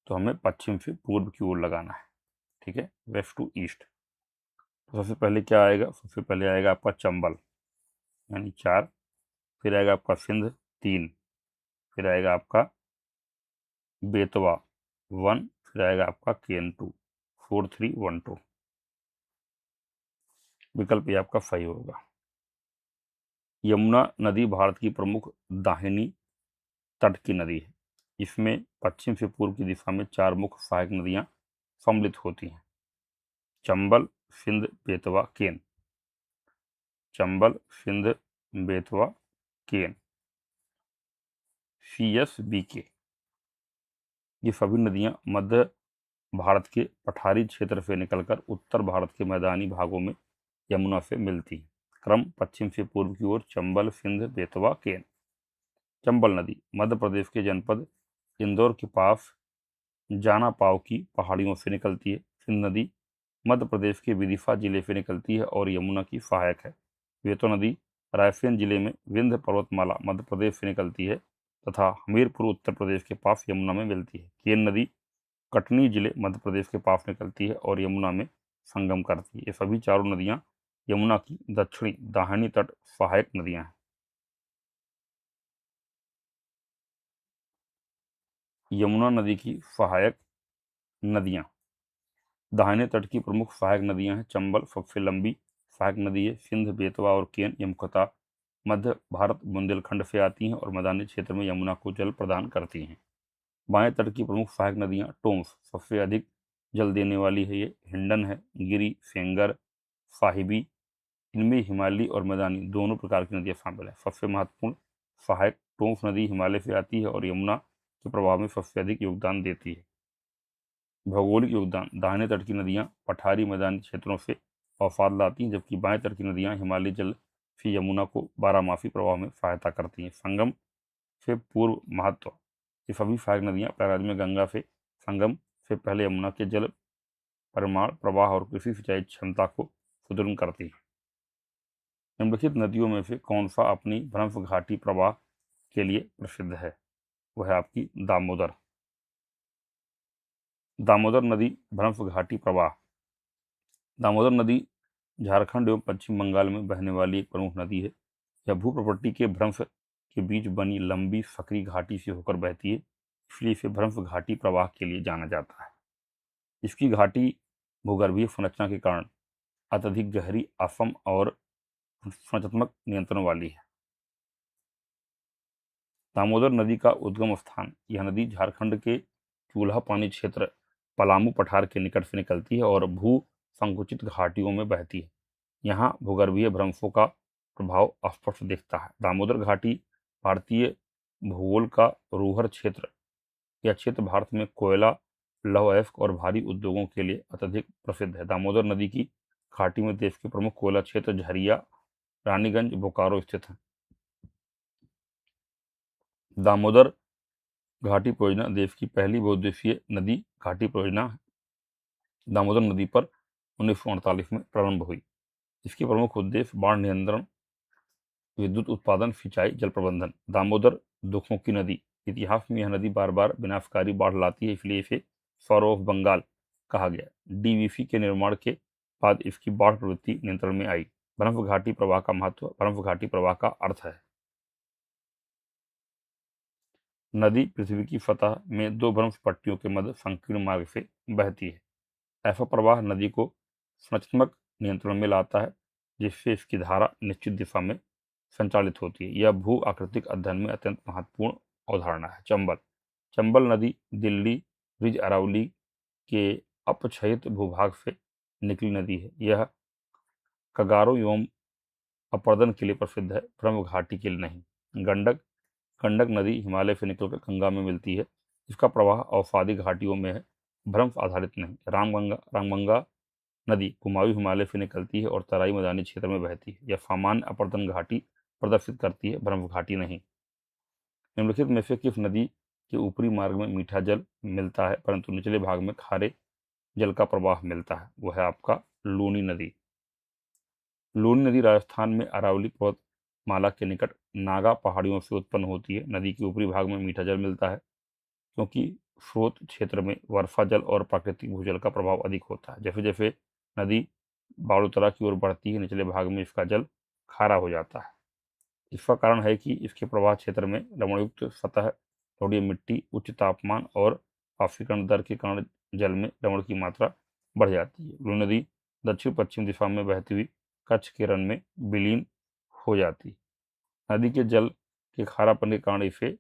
तो हमें पश्चिम से पूर्व की ओर लगाना है। ठीक है, वेस्ट टू ईस्ट। तो सबसे पहले क्या आएगा? सबसे पहले आएगा आपका चंबल यानी 4, फिर आएगा आपका सिंध 3, फिर आएगा आपका बेतवा 1, फिर आएगा आपका केन 2, 4 3 1 2। विकल्प ये आपका सही होगा। यमुना नदी भारत की प्रमुख दाहिनी तट की नदी है। इसमें पश्चिम से पूर्व की दिशा में 4 मुख्य सहायक नदियां सम्मिलित होती हैं: चंबल, सिंध, बेतवा, केन। चंबल, सिंध, बेतवा, केन, CSBK। ये सभी नदियां मध्य भारत के पठारी क्षेत्र से निकलकर उत्तर भारत के मैदानी भागों में यमुना से मिलती है। क्रम पश्चिम से पूर्व की ओर चंबल, सिंध, बेतवा, केन। चंबल नदी मध्य प्रदेश के जनपद इंदौर के पास जाना पाव की पहाड़ियों से निकलती है। सिंध नदी मध्य प्रदेश के विदिशा जिले से निकलती है और यमुना की सहायक है। बेतवा नदी रायसेन जिले में विंध्य पर्वतमाला मध्य प्रदेश से निकलती है तथा हमीरपुर उत्तर प्रदेश के पास यमुना में मिलती है। केन नदी कटनी जिले मध्य प्रदेश के पास निकलती है और यमुना में संगम करती है। ये सभी चारों नदियां यमुना की दक्षिणी दाहिनी तट सहायक नदियां हैं। यमुना नदी की सहायक नदियां दाहिने तट की प्रमुख सहायक नदियां हैं। चंबल सबसे लंबी सहायक नदी है। सिंध, बेतवा और केन ये मुख्यतः मध्य भारत बुंदेलखंड से आती हैं और मैदानी क्षेत्र में यमुना को जल प्रदान करती हैं। बाएं तट की प्रमुख सहायक नदियां टोंस सबसे अधिक जल देने वाली है, ये हिंडन है, गिरी, सेंगर, साहिबी। इनमें हिमालयी और मैदानी दोनों प्रकार की नदियां शामिल हैं। सबसे महत्वपूर्ण सहायक टोंस नदी हिमालय से आती है और यमुना के प्रवाह में सबसे अधिक योगदान देती है। भौगोलिक योगदान दाहिने तट की नदियां पठारी मैदानी क्षेत्रों से अवसाद लाती हैं, जबकि बाएं तट की नदियां हिमालयी जल से यमुना को बारहमासी प्रवाह में सहायता करती हैं। संगम से पूर्व महत्व ये सभी सहायक नदियां प्रयागराज में गंगा से संगम से पहले यमुना के जल परिमाण, प्रवाह और कृषि सिंचाई क्षमता को सुदृढ़ करती हैं। निम्नलिखित नदियों में से कौन सा अपनी भ्रंश घाटी प्रवाह के लिए प्रसिद्ध है? वह है आपकी दामोदर। दामोदर नदी भ्रंश घाटी प्रवाह। दामोदर नदी झारखंड एवं पश्चिम बंगाल में बहने वाली एक प्रमुख नदी है। यह भूप्रपट्टी के भ्रंश के बीच बनी लंबी सकरी घाटी से होकर बहती है, इसलिए इसे भ्रंश घाटी प्रवाह के लिए जाना जाता है। इसकी घाटी भूगर्भीय संरचना के कारण अत्यधिक गहरी, असम और संरचनात्मक नियंत्रण वाली है। दामोदर नदी का उद्गम स्थान। यह नदी झारखंड के चूल्हा पानी क्षेत्र पलामू पठार के निकट से निकलती है और भू संकुचित घाटियों में बहती है। यहाँ भूगर्भीय भ्रंशों का प्रभाव स्पष्ट दिखता है। दामोदर घाटी भारतीय भूगोल का रूहर क्षेत्र। यह क्षेत्र भारत में कोयला, लौह अयस्क और भारी उद्योगों के लिए अत्यधिक प्रसिद्ध है। दामोदर नदी की घाटी में देश के प्रमुख कोयला क्षेत्र झरिया, रानीगंज, बोकारो स्थित हैं। दामोदर घाटी परियोजना देश की पहली बहुउद्देशीय नदी घाटी परियोजना है। दामोदर नदी पर 1948 में प्रारंभ हुई। इसके प्रमुख उद्देश्य बाढ़ नियंत्रण, विद्युत उत्पादन, सिंचाई, जल प्रबंधन। दामोदर दुखों की नदी। इतिहास में यह नदी बार बार विनाशकारी बाढ़ लाती है, इसलिए इसे सौर ऑफ बंगाल कहा गया। डीवीसी के निर्माण के बाद इसकी बाढ़ प्रवृत्ति नियंत्रण में आई। बर्फ घाटी प्रवाह का महत्व। बर्फ घाटी प्रवाह का अर्थ है नदी पृथ्वी की सतह में दो बर्फ पट्टियों के मध्य संकीर्ण मार्ग से बहती है। ऐसा प्रवाह नदी को संरचनात्मक नियंत्रण में लाता है, जिससे इसकी धारा निश्चित दिशा में संचालित होती है। यह भू आकृतिक अध्ययन में अत्यंत महत्वपूर्ण अवधारणा है। चंबल। चंबल नदी दिल्ली ब्रिज अरावली के अपक्षयित भूभाग से निकली नदी है। यह कगारो एवं अपर्दन के लिए प्रसिद्ध है, ब्रह्म घाटी के लिए नहीं। गंडक। गंडक नदी हिमालय से निकलकर गंगा में मिलती है। इसका प्रवाह अवसादी घाटियों में है, भ्रंश आधारित नहीं। रामगंगा। रामगंगा नदी कुमाऊं हिमालय से निकलती है और तराई मैदानी क्षेत्र में बहती है। यह सामान्य अपर्दन घाटी प्रदर्शित करती है, ब्रह्म घाटी नहीं। निम्नलिखित में से किस नदी के ऊपरी मार्ग में मीठा जल मिलता है परंतु निचले भाग में खारे जल का प्रवाह मिलता है? वह है आपका लूनी नदी। लूनी नदी राजस्थान में अरावली पर्वतमाला के निकट नागा पहाड़ियों से उत्पन्न होती है। नदी के ऊपरी भाग में मीठा जल मिलता है क्योंकि स्रोत क्षेत्र में वर्षा जल और प्राकृतिक भूजल का प्रभाव अधिक होता है। जैसे जैसे नदी बालोतरा की ओर बढ़ती है, निचले भाग में इसका जल खारा हो जाता है। इसका कारण है कि इसके प्रवाह क्षेत्र में लवणयुक्त सतह, लोड़ीय मिट्टी, उच्च तापमान और वाष्पीकरण दर के कारण जल में लवण की मात्रा बढ़ जाती है। लूनी नदी दक्षिण पश्चिम दिशा में बहती हुई कच्छ के रन में विलीन हो जाती है। नदी के जल के खारापन के कारण इसे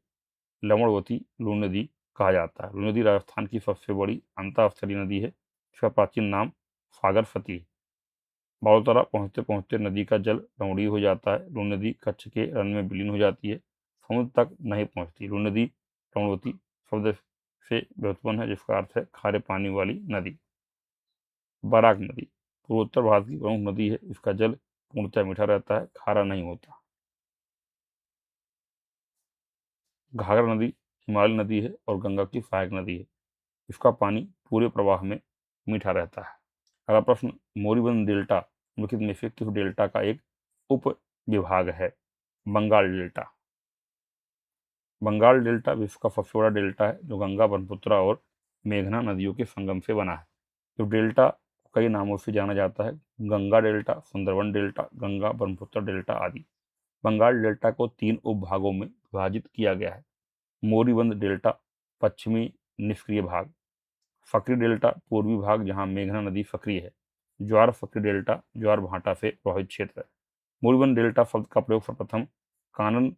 लवणवती लूनी नदी कहा जाता है। लूनी नदी राजस्थान की सबसे बड़ी अंतःस्थलीय नदी है। इसका प्राचीन नाम सागर सती है। बालोतरा पहुंचते पहुंचते नदी का जल लवणीय हो जाता है। लूनी नदी कच्छ के रन में विलीन हो जाती है, समुद्र तक नहीं पहुंचती। लूनी नदी लवणवती शब्द से व्युत्पन्न है, जिसका अर्थ है खारे पानी वाली नदी। बराक नदी पूर्वोत्तर भारत की प्रमुख नदी है। इसका जल पूर्णतः मीठा रहता है, खारा नहीं होता। घाघरा नदी हिमालय नदी है और गंगा की सहायक नदी है। इसका पानी पूरे प्रवाह में मीठा रहता है। अगला प्रश्न, मोरीबंद डेल्टा निम्नलिखित में से किस डेल्टा का एक उप विभाग है? बंगाल डेल्टा। बंगाल डेल्टा विश्व का सबसे बड़ा डेल्टा है, जो गंगा, ब्रह्मपुत्र और मेघना नदियों के संगम से बना है। जो डेल्टा कई नामों से जाना जाता है, Ganga delta, Sundarban delta, Ganga Brahmaputra delta आदि। बंगाल डेल्टा को 3 उपभागों में विभाजित किया गया है। मोरीबंद डेल्टा पश्चिमी निष्क्रिय भाग, फकरी डेल्टा पूर्वी भाग जहां मेघना नदी सक्रिय है, ज्वार फकरी डेल्टा ज्वार भाटा से प्रभावित क्षेत्र है। मोरीबंद डेल्टा शब्द का प्रयोग सर्वप्रथम कानन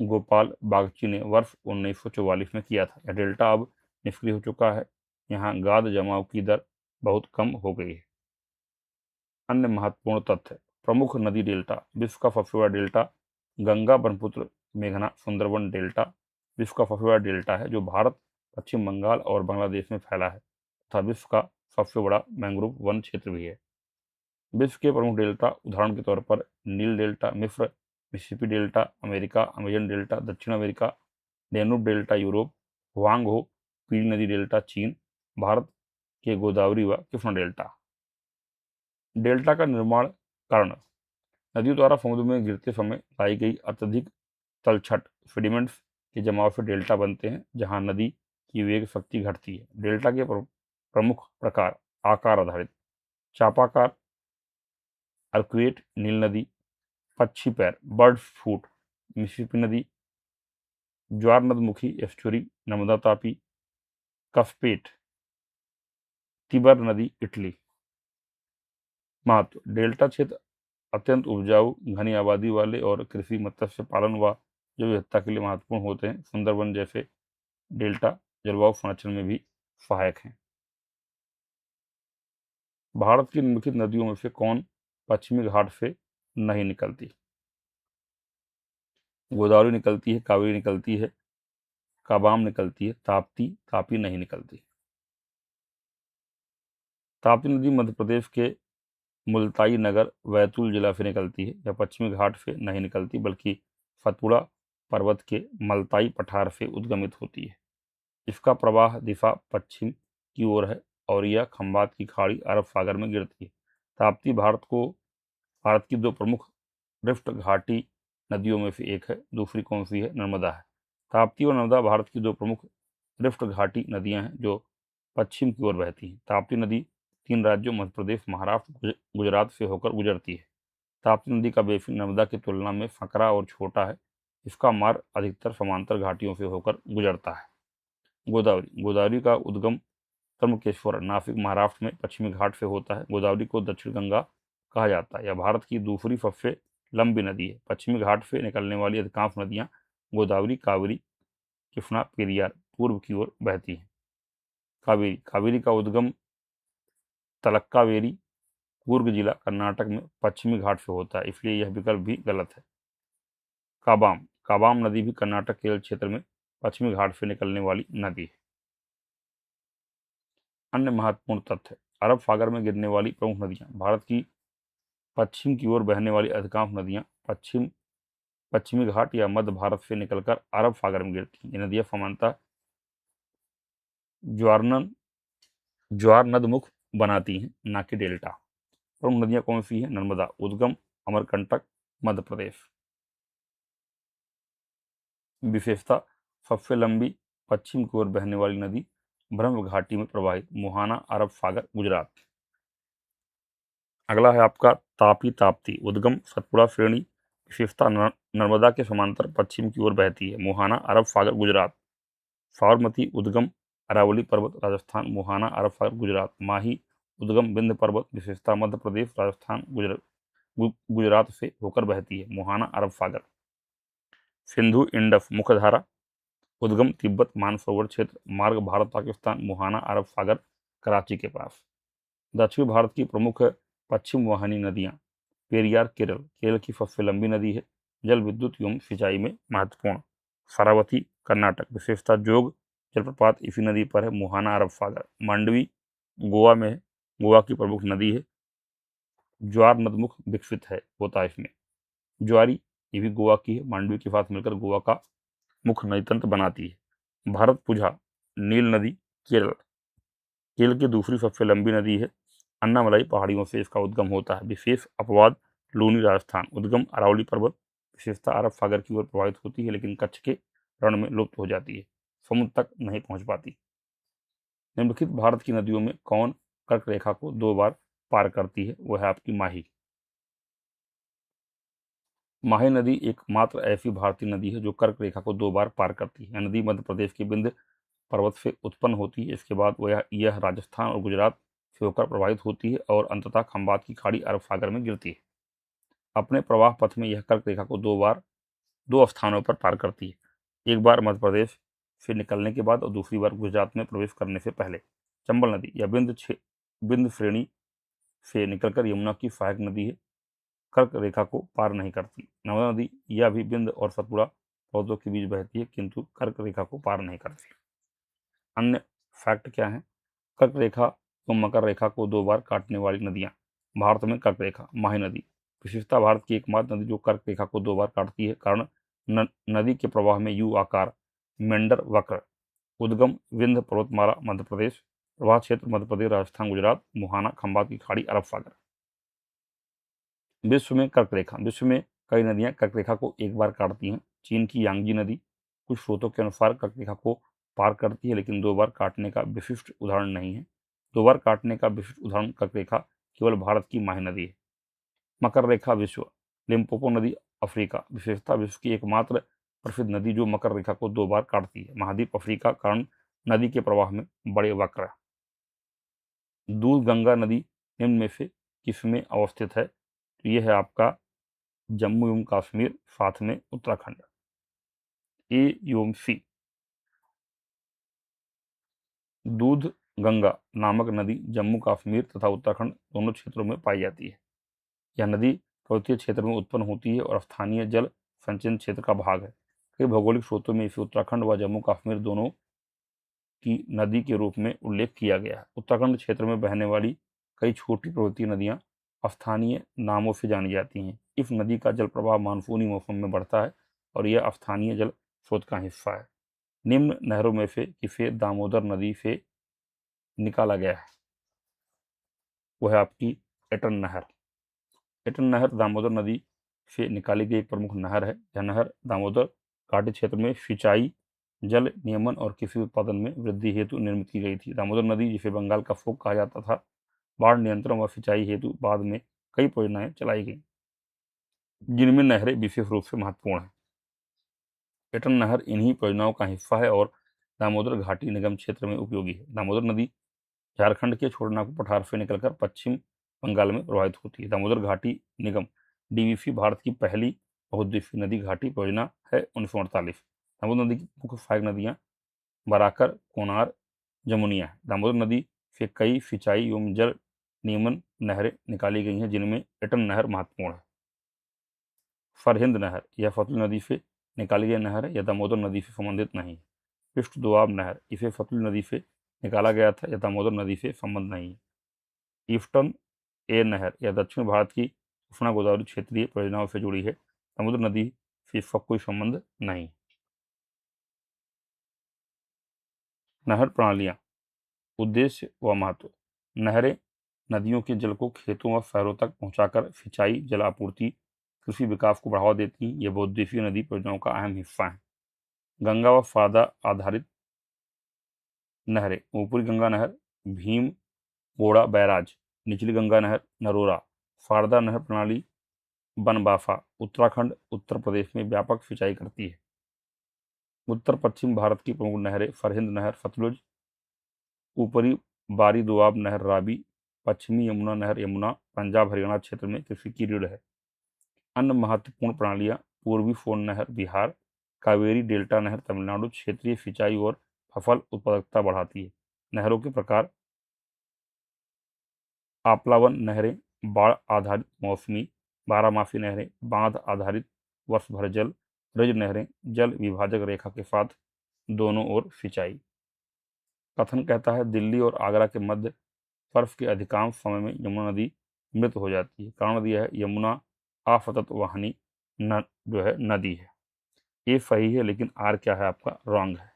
गोपाल बागची ने वर्ष 1944 में किया था। यह डेल्टा अब निष्क्रिय हो चुका है, यहाँ गाद जमाव की दर बहुत कम हो गई है। अन्य महत्वपूर्ण तथ्य, प्रमुख नदी डेल्टा, विश्व का सबसे बड़ा डेल्टा गंगा ब्रह्मपुत्र मेघना सुंदरवन डेल्टा विश्व का सबसे बड़ा डेल्टा है, जो भारत, पश्चिम बंगाल और बांग्लादेश में फैला है तथा विश्व का सबसे बड़ा मैंग्रोव वन क्षेत्र भी है। विश्व के प्रमुख डेल्टा उदाहरण के तौर पर नील डेल्टा मिस्र, Mississippi delta America, Amazon delta दक्षिण America, Danube delta Europe, Huang Ho पीली नदी डेल्टा चीन, भारत के गोदावरी व कृष्णा डेल्टा। डेल्टा का निर्माण कारण, नदियों द्वारा समुद्र में गिरते समय लाई गई अत्यधिक तलछट सेडिमेंट्स के जमाव से डेल्टा बनते हैं, जहां नदी की वेग शक्ति घटती है। डेल्टा के प्रमुख प्रकार आकार आधारित, चापाकार अर्कुएट नील नदी, पक्षी पैर बर्ड फूट मिसिसिपी नदी, ज्वार नदमुखी एस्चुरी नर्मदा तापी, कफपेट तिबर नदी इटली। महत्व, डेल्टा क्षेत्र अत्यंत उपजाऊ, घनी आबादी वाले और कृषि, मत्स्य पालन व जैव विविधता के लिए महत्वपूर्ण होते हैं। सुंदरवन जैसे डेल्टा जलवायु संरक्षण में भी सहायक हैं। भारत की निम्नलिखित नदियों में से कौन पश्चिमी घाट से नहीं निकलती? गोदावरी निकलती है, कावेरी निकलती है, काबाम निकलती है, तापी नहीं निकलती। ताप्ती नदी मध्य प्रदेश के मुल्ताई नगर बैतूल जिला से निकलती है। यह पश्चिमी घाट से नहीं निकलती बल्कि सतपुड़ा पर्वत के मल्ताई पठार से उद्गमित होती है। इसका प्रवाह दिशा पश्चिम की ओर है और यह खंबात की खाड़ी अरब सागर में गिरती है। ताप्ती भारत की दो प्रमुख रिफ्ट घाटी नदियों में से एक है। दूसरी कौन सी है? नर्मदा है। ताप्ती और नर्मदा भारत की दो प्रमुख रिफ्ट घाटी नदियां हैं जो पश्चिम की ओर बहती हैं। ताप्ती नदी तीन राज्यों मध्य प्रदेश, महाराष्ट्र, गुजरात से होकर गुजरती है। ताप्ती नदी का बेसिन नर्मदा की तुलना में फकरा और छोटा है। इसका मार्ग अधिकतर समांतर घाटियों से होकर गुजरता है। गोदावरी का उद्गम त्र्यंबकेश्वर, नासिक, महाराष्ट्र में पश्चिमी घाट से होता है। गोदावरी को दक्षिण गंगा कहा जाता है। यह भारत की दूसरी सबसे लंबी नदी है। पश्चिमी घाट से निकलने वाली अधिकांश नदियां गोदावरी, कावेरी, कृष्णा, पेरियार पूर्व की ओर बहती हैं। कावेरी का उद्गम तलक्कावेरी, कूर्ग जिला, कर्नाटक में पश्चिमी घाट से होता है, इसलिए यह विकल्प भी गलत है। काबाम नदी भी कर्नाटक केरल क्षेत्र में पश्चिमी घाट से निकलने वाली नदी है। अन्य महत्वपूर्ण तथ्य: अरब सागर में गिरने वाली प्रमुख नदियां। भारत की पश्चिम की ओर बहने वाली अधिकांश नदियां पश्चिमी घाट या मध्य भारत से निकलकर अरब सागर में गिरती हैं। ये नदियां सामान्यतः ज्वार नदमुख बनाती हैं, न कि डेल्टा। प्रमुख नदियां कौन सी हैं? नर्मदा, उद्गम अमरकंटक, मध्य प्रदेश। विशेषता: सबसे लंबी पश्चिम की ओर बहने वाली नदी, ब्रह्म घाटी में प्रवाहित, मुहाना, अरब सागर, गुजरात। अगला है आपका ताप्ती, उद्गम सतपुड़ा श्रेणी। विशेषता: नर्मदा के समांतर पश्चिम की ओर बहती है, मुहाना, अरब सागर, गुजरात। साबरमती, उद्गम अरावली पर्वत, राजस्थान, मुहाना, अरब सागर, गुजरात। माही, उद्गम विंध्य पर्वत। विशेषता: मध्य प्रदेश, राजस्थान, गुजरात से होकर बहती है, मुहाना, अरब सागर। सिंधु इंडस मुख्यधारा, उद्गम तिब्बत मानसरोवर क्षेत्र, मार्ग भारत पाकिस्तान, मुहाना, अरब सागर, कराची के पास। दक्षिण भारत की प्रमुख पश्चिम वाहिनी नदियां: पेरियार केरल की सबसे लंबी नदी है, जल विद्युत एवं सिंचाई में महत्वपूर्ण। शरावती कर्नाटक, विशेषता जोग जलप्रपात इसी नदी पर है, मुहाना, अरब सागर। मांडवी गोवा में है, गोवा की प्रमुख नदी है। ज्वार नदमुख विकसित होता है इसमें। ज्वारी ये भी गोवा की है, मांडवी के साथ मिलकर गोवा का मुख्य नदी तंत्र बनाती है। भारतपुझा नील नदी केरल की दूसरी सबसे लंबी नदी है। अन्नामलाई पहाड़ियों से इसका उद्गम होता है। विशेष अपवाद लूनी, राजस्थान, उद्गम अरावली पर्वत। विशेषता अरब सागर की ओर प्रभावित होती है लेकिन कच्छ के रण में लुप्त हो जाती है, समुद्र तक नहीं पहुंच पाती। निम्नलिखित भारत की नदियों में कौन कर्क रेखा को 2 बार पार करती है? वह है आपकी माही। माही नदी एकमात्र ऐसी भारतीय नदी है जो कर्क रेखा को 2 बार पार करती है। यह नदी मध्य प्रदेश के विंध्य पर्वत से उत्पन्न होती है। इसके बाद यह राजस्थान और गुजरात से होकर प्रवाहित होती है और अंततः खंबात की खाड़ी अरब सागर में गिरती है। अपने प्रवाह पथ में यह कर्क रेखा को 2 स्थानों पर पार करती है, एक बार मध्य प्रदेश से निकलने के बाद और दूसरी बार गुजरात में प्रवेश करने से पहले। चंबल नदी यह बिंद श्रेणी से निकलकर यमुना की सहायक नदी है, कर्क रेखा को पार नहीं करती। नर्मदा नदी यह भी बिंद और सतपुड़ा पौधों के बीच बहती है किंतु कर्क रेखा को पार नहीं करती। अन्य फैक्ट क्या है? कर्क रेखा तो मकर रेखा को 2 बार काटने वाली नदियां। भारत में कर्क रेखा, माही नदी। विशेषता: भारत की एकमात्र नदी जो कर्क रेखा को 2 बार काटती है। कारण नदी के प्रवाह में यू आकार, मेंडर वक्र। उद्गम विंध्य पर्वतमाला, मध्य प्रदेश। प्रवाह क्षेत्र मध्य प्रदेश, राजस्थान, गुजरात, मुहाना, खंबात की खाड़ी, अरब सागर। विश्व में कर्क रेखा। विश्व में कई नदियां कर्क रेखा को 1 बार काटती हैं। चीन की यांगजी नदी कुछ स्रोतों के अनुसार कर्क रेखा को पार करती है लेकिन 2 बार काटने का विशिष्ट उदाहरण नहीं है। 2 बार काटने का विशिष्ट उदाहरण कर्क रेखा केवल भारत की माही नदी है। मकर रेखा विश्व, लिम्पोपो नदी, अफ्रीका। विशेषता: विश्व की एकमात्र प्रसिद्ध नदी जो मकर रेखा को 2 बार काटती है, महाद्वीप अफ्रीका। कारण नदी के प्रवाह में बड़े वक्र। दूध गंगा नदी निम्न में से किसमें अवस्थित है? तो यह है आपका जम्मू एवं कश्मीर, साथ में उत्तराखंड। ए एवं सी। दूध गंगा नामक नदी जम्मू कश्मीर तथा उत्तराखंड दोनों क्षेत्रों में पाई जाती है। यह नदी पर्वतीय क्षेत्र में उत्पन्न होती है और स्थानीय जल संचयन क्षेत्र का भाग है। कई भौगोलिक स्रोतों में इसे उत्तराखंड व जम्मू कश्मीर दोनों की नदी के रूप में उल्लेख किया गया है। उत्तराखंड क्षेत्र में बहने वाली कई छोटी पर्वतीय नदियां स्थानीय नामों से जानी जाती हैं। इस नदी का जल प्रवाह मानसूनी मौसम में बढ़ता है और यह स्थानीय जल स्रोत का हिस्सा है। निम्न नहरों में से किसे दामोदर नदी से निकाला गया है? वह है आपकी एटन नहर। एटन नहर दामोदर नदी से निकाली गई एक प्रमुख नहर है। यह नहर दामोदर घाटी क्षेत्र में सिंचाई, जल नियमन और कृषि उत्पादन में वृद्धि हेतु निर्मित की गई थी। दामोदर नदी, जिसे बंगाल का फोक कहा जाता था, बाढ़ नियंत्रण व सिंचाई हेतु बाद में कई परियोजनाएं चलाई गई, जिनमें नहरें विशेष रूप से महत्वपूर्ण हैं। एटन नहर इन्हीं परियोजनाओं का हिस्सा है और दामोदर घाटी निगम क्षेत्र में उपयोगी है। दामोदर नदी झारखंड के छोटानागपुर पठार से निकलकर पश्चिम बंगाल में प्रवाहित होती है। दामोदर घाटी निगम डीवीसी भारत की पहली बहुउद्देशीय नदी घाटी परियोजना है 1948। दामोदर नदी की मुख्य सहायक नदियां बराकर, कोनार, जमुनिया है। दामोदर नदी से कई सिंचाई एवं जल नियमन नहरें निकाली गई हैं, जिनमें एटन नहर महत्वपूर्ण है। सरहिंद नहर यह सतलुज नदी से निकाली गई नहर है। यह दामोदर नदी से संबंधित नहीं है। पृष्ठ दोआब नहर, इसे सतलुज नदी से निकाला गया था। यह दामोदर नदी से संबंध नहीं है। ईस्टर्न ए नहर यह दक्षिण भारत की कृष्णा गोदावरी क्षेत्रीय परियोजनाओं से जुड़ी है। समुद्र नदी से इसका कोई संबंध नहीं। नहर प्रणालियां, उद्देश्य व महत्व। नहरें नदियों के जल को खेतों व शहरों तक पहुंचाकर सिंचाई, जल आपूर्ति, कृषि विकास को बढ़ावा देती हैं। ये बहुउद्देशीय नदी परियोजनाओं का अहम हिस्सा है। गंगा व फादा आधारित नहरें, ऊपरी गंगा नहर भीम गोड़ा बैराज, निचली गंगा नहर नरोरा। फारदा नहर प्रणाली बनबाफा उत्तराखंड उत्तर प्रदेश में व्यापक सिंचाई करती है। उत्तर पश्चिम भारत की प्रमुख नहरें सरहिंद नहर सतलुज, ऊपरी बारी दोआब नहर रावी, पश्चिमी यमुना नहर यमुना पंजाब हरियाणा क्षेत्र में कृषि की रीढ़ है। अन्य महत्वपूर्ण प्रणालियां पूर्वी फोन नहर बिहार, कावेरी डेल्टा नहर तमिलनाडु क्षेत्रीय सिंचाई और फसल उत्पादकता बढ़ाती है। नहरों के प्रकार, आप्लावन नहरें बाढ़ आधारित मौसमी, बारहमासी नहरें बांध आधारित वर्ष भर जल, रिज नहरें जल विभाजक रेखा के साथ दोनों ओर सिंचाई। कथन कहता है दिल्ली और आगरा के मध्य बर्फ के अधिकांश समय में यमुना नदी मृत हो जाती है। कारण दिया है यमुना आफतत वाहनी जो है नदी है। ये सही है, लेकिन आर क्या है आपका? रॉन्ग है।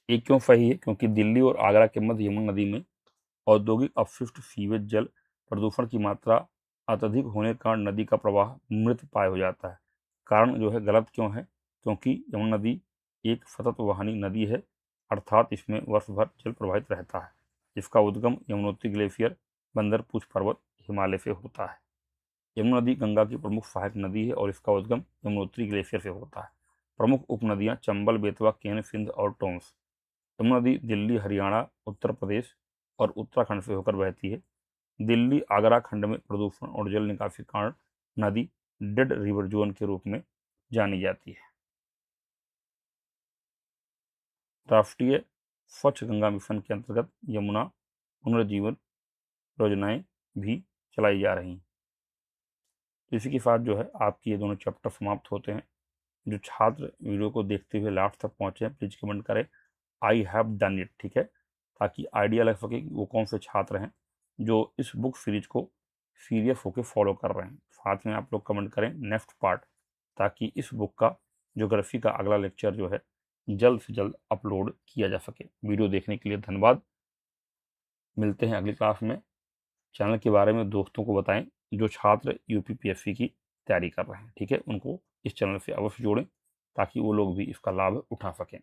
ये क्यों सही है? क्योंकि दिल्ली और आगरा के मध्य यमुना नदी में औद्योगिक अपशिष्ट, सीवेज जल प्रदूषण की मात्रा अत्यधिक होने के कारण नदी का प्रवाह मृत पाय हो जाता है। कारण जो है गलत क्यों है? क्योंकि यमुना नदी एक सतत वहानी नदी है, अर्थात इसमें वर्ष भर जल प्रवाहित रहता है। जिसका उद्गम यमुनोत्री ग्लेशियर, बंदर पूछ पर्वत, हिमालय से होता है। यमुना नदी गंगा की प्रमुख सहायक नदी है और इसका उद्गम यमुनोत्री ग्लेशियर से होता है। प्रमुख उपनदियां चंबल, बेतवा, केन, सिंध और टोंस। यमुना नदी दिल्ली, हरियाणा, उत्तर प्रदेश और उत्तराखंड से होकर बहती है। दिल्ली आगरा खंड में प्रदूषण और जल निकासी के कारण नदी डेड रिवर जोन के रूप में जानी जाती है। राष्ट्रीय स्वच्छ गंगा मिशन के अंतर्गत यमुना पुनर्जीवन योजनाएं भी चलाई जा रही हैं। इसी के साथ जो है आपकी ये दोनों चैप्टर समाप्त होते हैं। जो छात्र वीडियो को देखते हुए लास्ट तक पहुंचे हैं, प्लीज कमेंट करें आई हैव डन इट, ठीक है, ताकि आइडिया लग सके कि वो कौन से छात्र हैं जो इस बुक सीरीज को सीरियस होकर फॉलो कर रहे हैं। साथ में आप लोग कमेंट करें नेक्स्ट पार्ट, ताकि इस बुक का ज्योग्राफी का अगला लेक्चर जो है जल्द से जल्द अपलोड किया जा सके। वीडियो देखने के लिए धन्यवाद। मिलते हैं अगली क्लास में। चैनल के बारे में दोस्तों को बताएं जो छात्र यूपीपीएससी की तैयारी कर रहे हैं, ठीक है, उनको इस चैनल से अवश्य जोड़ें ताकि वो लोग भी इसका लाभ उठा सकें।